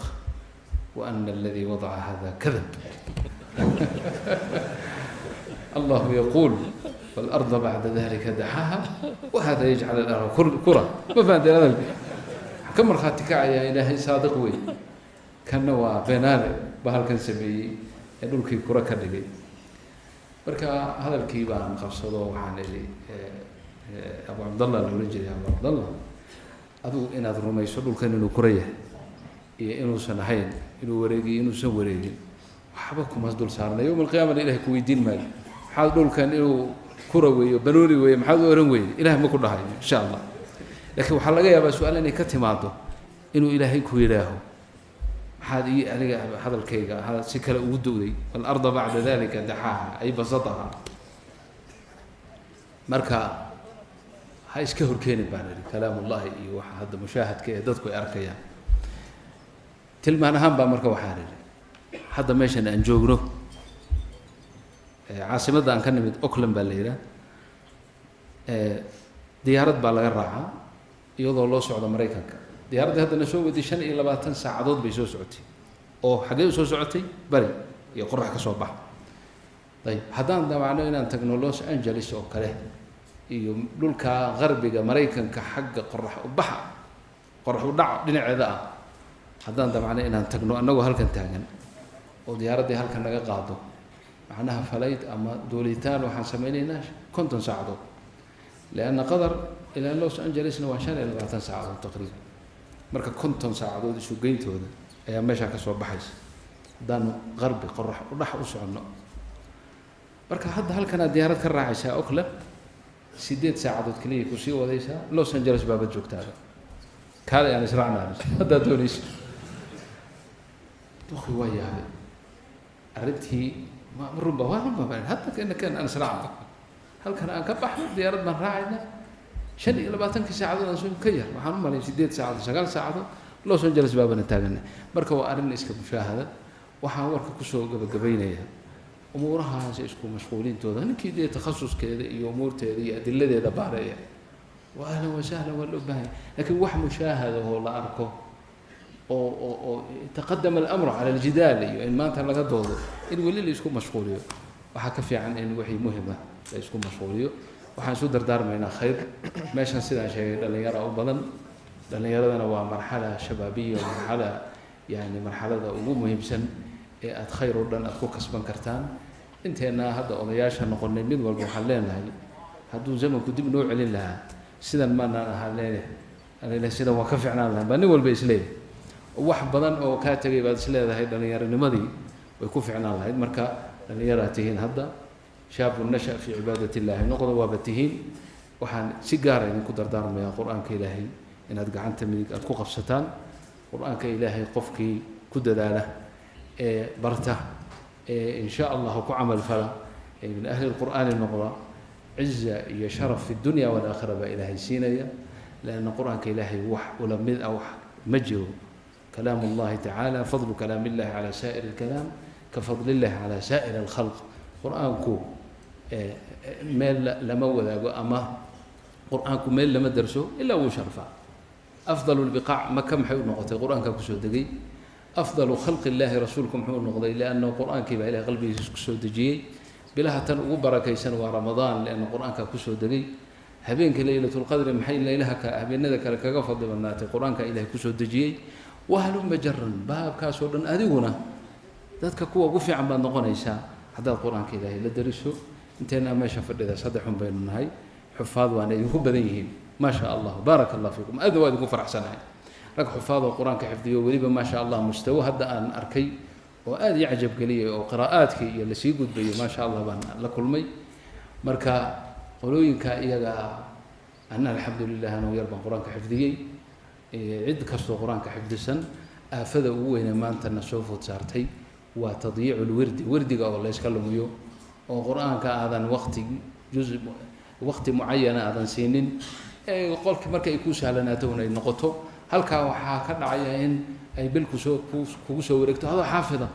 وأن الذي وضع هذا كذب الله يقول والأرض بعد ذلك دحاها وهذا يجعل الأرض كرة ما فهمت هذا كم مرخاتك يا إلهي صادق وي كان نوع بينال بهال كان سبي يقول كي كرة كذلك بركة هذا الكيبان قصده وحان أبو عبد الله الرجل أبو عبد الله aduu inaad rumayso dhulkan inuu kuraya iyo inuu san ahayn inuu wareegi inuu san wareegin waxba kuma dul saarnay yawm al-qiyaamah ilaahay ku weydiin maayo maxaa dhulkan inuu kura weeyo banooni weeyo maxaa u oran weeyo ilaahay ma ku dhahay insha Allah laakiin waxa laga yaabaa su'aal inay ka timaado inuu ilaahay ku yiraaho maxaad ii aniga hadalkayga si kale ugu dowday wal arda ba'da dhalika dahaha ay basataha marka iska horkeenin baan kalaamullaahi iyo waxa hadda mushaahadka ee dadku ay arkayaan tilmaan ahaan baa marka waxaa yiri hadda meeshan aan joogno caasimada aan ka nimid Auckland baa la yiraahdaa diyaarad baa laga raacaa iyadoo loo socdo Mareykanka diyaaradda hadda soo waday 25 saacadood bay soo socotay oo xagee soo socotay bari iyo qorrax ka soo bax haddaan dabacno inaan tagno Los Angeles oo kale iyo dhulka qarbiga Mareykanka xagga qorrax u baxa qorrax u dhac dhinaceeda ah haddaan dabacno inaan tagno anagoo halkan taagan oo diyaaradii halkan naga qaado macnaha falayd ama duulitaan waxaan sameeynaa 50 saacadood لأن قدر إلى لوس أنجلس نواشان إلى 30 ساعة تقريبا مركا 50 ساعة دو شو جينتو هذا أيام ماشى كسر بحث دانو غربي قرح وراح أسعنا مركا هذا هل كان ديارات كراعشة أكله سيدات ساعة كلية كوسي وليسها لوس أنجلس باب الجوك هذا كذا يعني سرعنا هذا دونيش تخي ويا هذا أردتي ما ربما وهم حتى كان أنا سرعنا هل كان أكبح ديارات من راعينا شن إلى باتن كساعة نسوي كير وحنا مالين سيدات ساعة شغال ساعة لوس أنجلس بابنا تاجنا مركب وأرن إسكب مشاهدة وحاورك كسو قبينيها أمورها إسكو مشغولين تودا كذا تخصص كذا أمور تذي أدلة ذا بارية وأهلا وسهلا والأبهاي لكن واحد مشاهدة هو لا أركو أو تقدم الأمر على الجدال إن ما تلاقى دور إن ولي إسكو مشغولية وحكفي عن إن وحي مهمة إسكو مشغولية وحنسود دردار معنا خير ماشان سيدا شيء لأن يرى أبدا لأن يرى أنا مرحلة شبابية ومرحلة يعني مرحلة أبو مهم سن أتخير ودن أخو كسبان كرتان أنت أنا هذا أضياش نقول نميد والمحلين هاي هذو زمن كنت بنوع عليه لها سيدا ما أنا هالليله أنا سيدا وكفي عنا لها بني والبيسليه واحد بدن أو كاتري بعد سلة هاي لأن يرى نمدي ويكفي عنا لها مركا لأن يرى تهين هذا شاب نشأ في عبادة الله نقض وابتهين وحن سيجارة إن كدر دار من القرآن كإلهي إن أتقع أنت من الكوكب ستان القرآن كإلهي قفك كدداله برته إن شاء الله كعمل فلا من أهل القرآن النقضة عزة يشرف في الدنيا والآخرة بإلهي سينيا لأن القرآن كإلهي وح ولم أو مجر كلام الله تعالى فضل كلام الله على سائر الكلام كفضل الله على سائر الخلق قرآنكو ميل لما وذا أما قرآنكو ميل لما درسه إلا هو شرفا أفضل البقاع ما كم حيو نقطة قرآنك كسودجي أفضل خلق الله رسولكم حيو نقطة لأنه قرآن كيبه إلى قلبي كسودجي بلها تنو بركة سنة رمضان لأن قرآنك كسودجي هبينك ليلة القدر محي ليلها هبين ذاك لك قفض بنات قرآنك إلى كسودجي وهل مجرا باب كاسودن أديونا ذاتك كوا قفي عم بنقون إيشا هذا القرآن كذا لا درسه انتنا ما شاف إذا صدحهم بين النهاي حفاظ وأنا يكون بديهين ما شاء الله بارك الله فيكم أذوا يكون فرح سنة لك حفاظ القرآن كحفظيه وليبا ما شاء الله مستوى هذا أن أركي وآد يعجب قليل وقراءاتك اللي سيقود بي ما شاء الله بان لكل مي marka qolooyinka iyaga ana alxamdulilah anuu yar baan qur-aanka xifdiyey cid kastoo qur-aanka xifdisan aafada ugu weyne maantana soo food saartay waa tadyiicu lwirdi wirdiga oo layska lumiyo oo qur-aanka aadan waqti mucayana aadan siinin qolkii marka ay ku sahlanaato un ay noqoto halkaa waxaa ka dhacaya in ay bil kugu soo wareegto adoo xaafida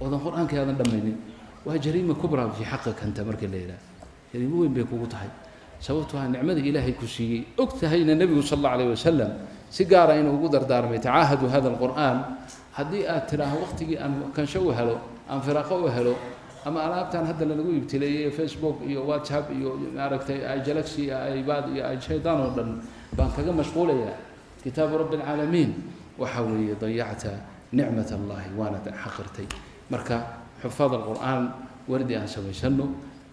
oodan qur-aankii aadan dhammaynin waa jariima kubra fii xaqikanta markii la yidhaha jariimo weyn bay kugu tahay sababto ah nicmada ilaahay ku siiyey og tahayna nebigu sal allahu alayh wasalam si gaara inuu ugu dardaarmay tacaahadu hada alqur'aan haddii aad tidhaaho waqtigii aan kansho u helo aan firaaqo u helo ama alaabtan hadda lanagu ibtileeyey facebook iyo whatsapp iyo maaragtay galaxy iyo ibad iyo shaydaan oo dhan baan kaga mashquulayaa kitaabu rabbi alcaalamiin waxa weeye dayacta nicmat allahi waana xaqirtay marka xufaad alqur'aan wardi aan samaysano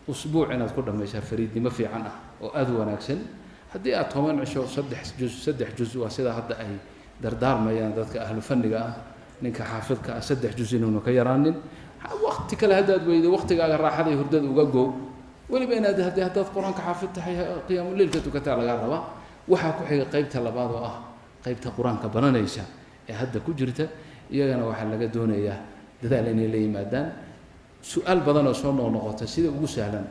usbuuc inaad ku dhammaysaa fariidnimo fiican ah oo aada u wanaagsan haddii aad 10 cisho 3 juz waa sida hadda ay dardaarmayaan dadka ahlu fanniga ah ninka xaafidka ah 3 juz inuuna ka yaraanin waqti kale haddaad weydo waqtigaaga raaxada iyo hurdada uga goow weliba inaad haddaad qur-aanka xaafid tahay qiyaamu leylka tukataa laga rabaa waxaa ku xiga qaybta labaad oo ah qaybta qur-aanka baranaysa ee hadda ku jirta iyagana waxaa laga doonayaa dadaal inay la yimaadaan su-aal badan oo soo noqnoqota sida ugu sahlan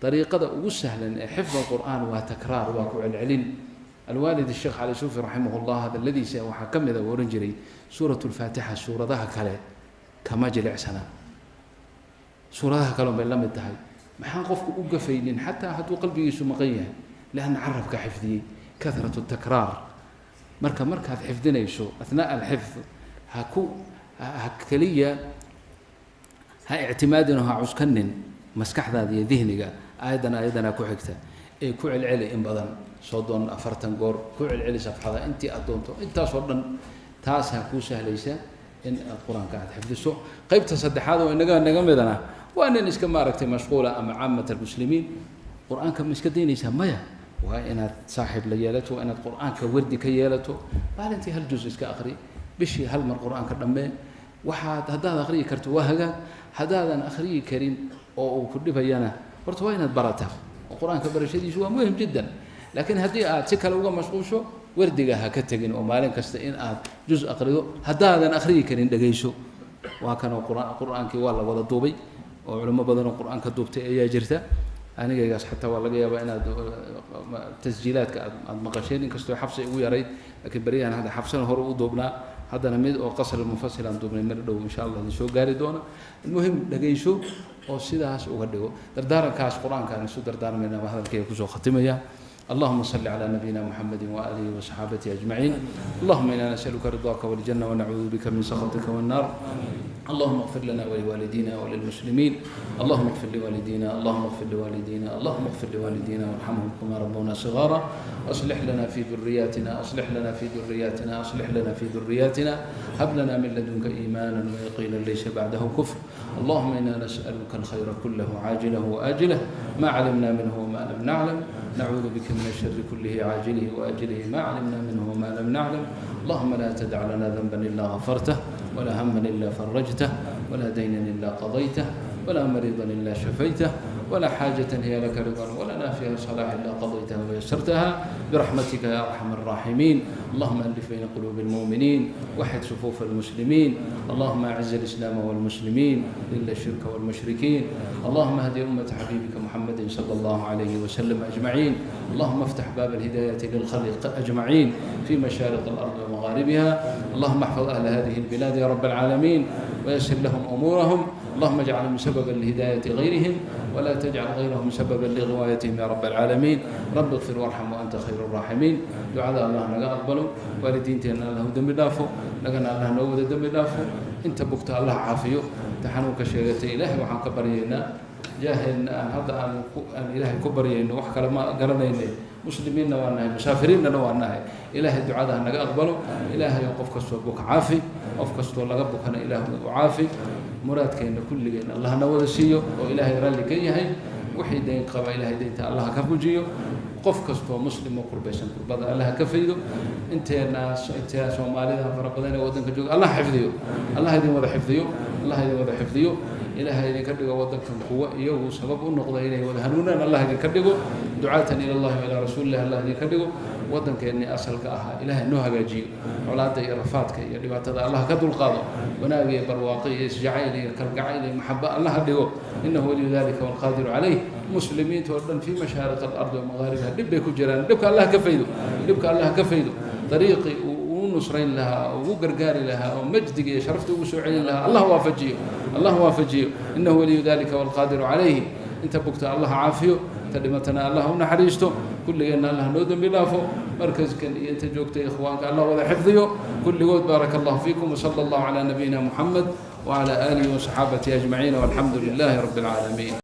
dariiqada ugu sahlan ee xifd alqur'aan waa takraar waa ku celcelin alwaalid الsheekh cali suufi raximah llah hadaladiisa waxaa ka mida u ohan jiray suurat lfaatixa suuradaha kale kama jilicsana suuradaha kale bay la mid tahay maxaan qofku u gafaynin xataa hadduu qalbigiisu maqan yahay lianna carabka xifdiyey karat takraar markaad xifdinayso athnaa alxifd ha keliya ha ictimaadin ha cuskanin maskaxdaada iyo dihniga aayadana ku xigta ee ku celceli in badan 40 goor ku celceli safxada intii aad doonto intaasoo dhan taas ha kuu sahlaysa in aad qur-aanka aad xifdiso qaybta saddexaad oo naga midana waa nin iska maaragtay mashquula ama caamat almuslimiin qur-aanka ma iska daynaysaa maya waa inaad saaxiib la yeelato waa inaad qur-aanka wardi ka yeelato maalintii hal juz iska aqri bishii hal mar qur-aanka dhammee haddaad akhriyi karto waa hagaag haddaadan akhriyi karin oo uu ku dhibayana horta waa inaad barataa oo qur-aanka barashadiisu waa muhim jiddan laakiin haddii aad si kale uga mashquusho wardiga ha ka tegin oo maalin kasta in aad juz aqrido haddaadan akhriyi karin dhegayso waa kanoo qur-aankii waa la wada duubay oo culimo badan oo qur-aanka duubtay ayaa jirta anigaygaas xataa waa laga yaabaa inaad tasjiilaadka aad maqasheen inkastoo xabsi ugu yarayd laakiin baryahan hadda xabsana hore u duubnaa haddana mid oo qasr munfasil aan duubnay mar dhow insha allah idin soo gaari doona muhim dhagayso oo sidaas uga dhigo dardaarankaas qur-aanka aan isu dardaarmayna baa hadalkayga kusoo khatimaya اللهم صل على نبينا محمد وآله وصحابته أجمعين اللهم إنا نسألك رضاك والجنة ونعوذ بك من سخطك والنار اللهم اغفر لنا ولوالدينا وللمسلمين اللهم اغفر لوالدينا اللهم اغفر لوالدينا اللهم اغفر لوالدينا وارحمهم كما ربونا صغارا أصلح لنا في ذرياتنا أصلح لنا في ذرياتنا أصلح لنا في ذرياتنا هب لنا من لدنك إيمانا ويقينا ليس بعده كفر اللهم إنا نسألك الخير كله عاجله وآجله ما علمنا منه وما لم نعلم نعوذ بك من الشر كله عاجله وآجله ما علمنا منه وما لم نعلم اللهم لا تدع لنا ذنبا إلا غفرته ولا هما إلا فرجته ولا دينا إلا قضيته ولا مريضا إلا شفيته ولا حاجة هي لك رضا ولنا فيها صلاح إلا قضيتها ويسرتها برحمتك يا أرحم الراحمين اللهم ألف بين قلوب المؤمنين وحد صفوف المسلمين اللهم أعز الإسلام والمسلمين ذل الشرك والمشركين اللهم اهد أمة حبيبك محمد صلى الله عليه وسلم أجمعين اللهم افتح باب الهداية للخلق أجمعين في مشارق الأرض ومغاربها اللهم احفظ أهل هذه البلاد يا رب العالمين ويسر لهم أمورهم اللهم اجعلهم سببا لهداية غيرهم ولا تجعل غيرهم سببا لغوايتهم يا رب العالمين رب اغفر وارحم وأنت خير الراحمين دعاء الله نجا أقبله والدينتنا الله دم دافو لقنا الله نود دم دافو انت بكت الله عافيه تحنوك شيغتي إلهي وحن كبرينا جاهلنا هذا أن إلهي كبرينا وحكى لما قرنينا مسلمين وأنها مسافرين وأنها إلهي الدعاء نجا أقبله إلهي يوقف كسر بك عافي وقف كسر لقبك أنا إله وعافي muraadkeena kulligeena allah na wada siiyo oo ilaahay raalli ka yahay wixii dayn qaba ilaahay daynta allah ka fujiyo qof kastoo muslim oo kurbaysan kurbada allah ka faydo inteena Soomaalida fara badan ee wadanka jooga allah xifdiyo allah idin wada xifdiyo إلهي إذن كدقوا ودنكم قوة إيوه سبب النقضة إليه ودهنونا الله إذن كدقوا دعاة إلى الله وإلى رسول الله الله إذن كدقوا ودنك إني أسألك أها إلهي إنه هجاجي علاده رفاتك يا لبعت الله كدو القاضي وناقي برواقي إسجعيلي كالقعيلي محبة الله هدقوا إنه ولي ذلك والقادر عليه مسلمين تودن في مشارق الأرض ومغاربها دبك جيران دبك الله كفيدو دبك الله كفيدو طريقي ونصرين لها وقرقار لها ومجدك شرفته وسوعين لها الله وافجيه الله وافجيه إنه ولي ذلك والقادر عليه انت بكت الله عافيه تلمتنا الله ونحريسته كل جنا الله نودم بلافه مركز كان انت جوكت اخوانك الله ولا حفظيه كل قول بارك الله فيكم وصلى الله على نبينا محمد وعلى آله وصحابته أجمعين والحمد لله رب العالمين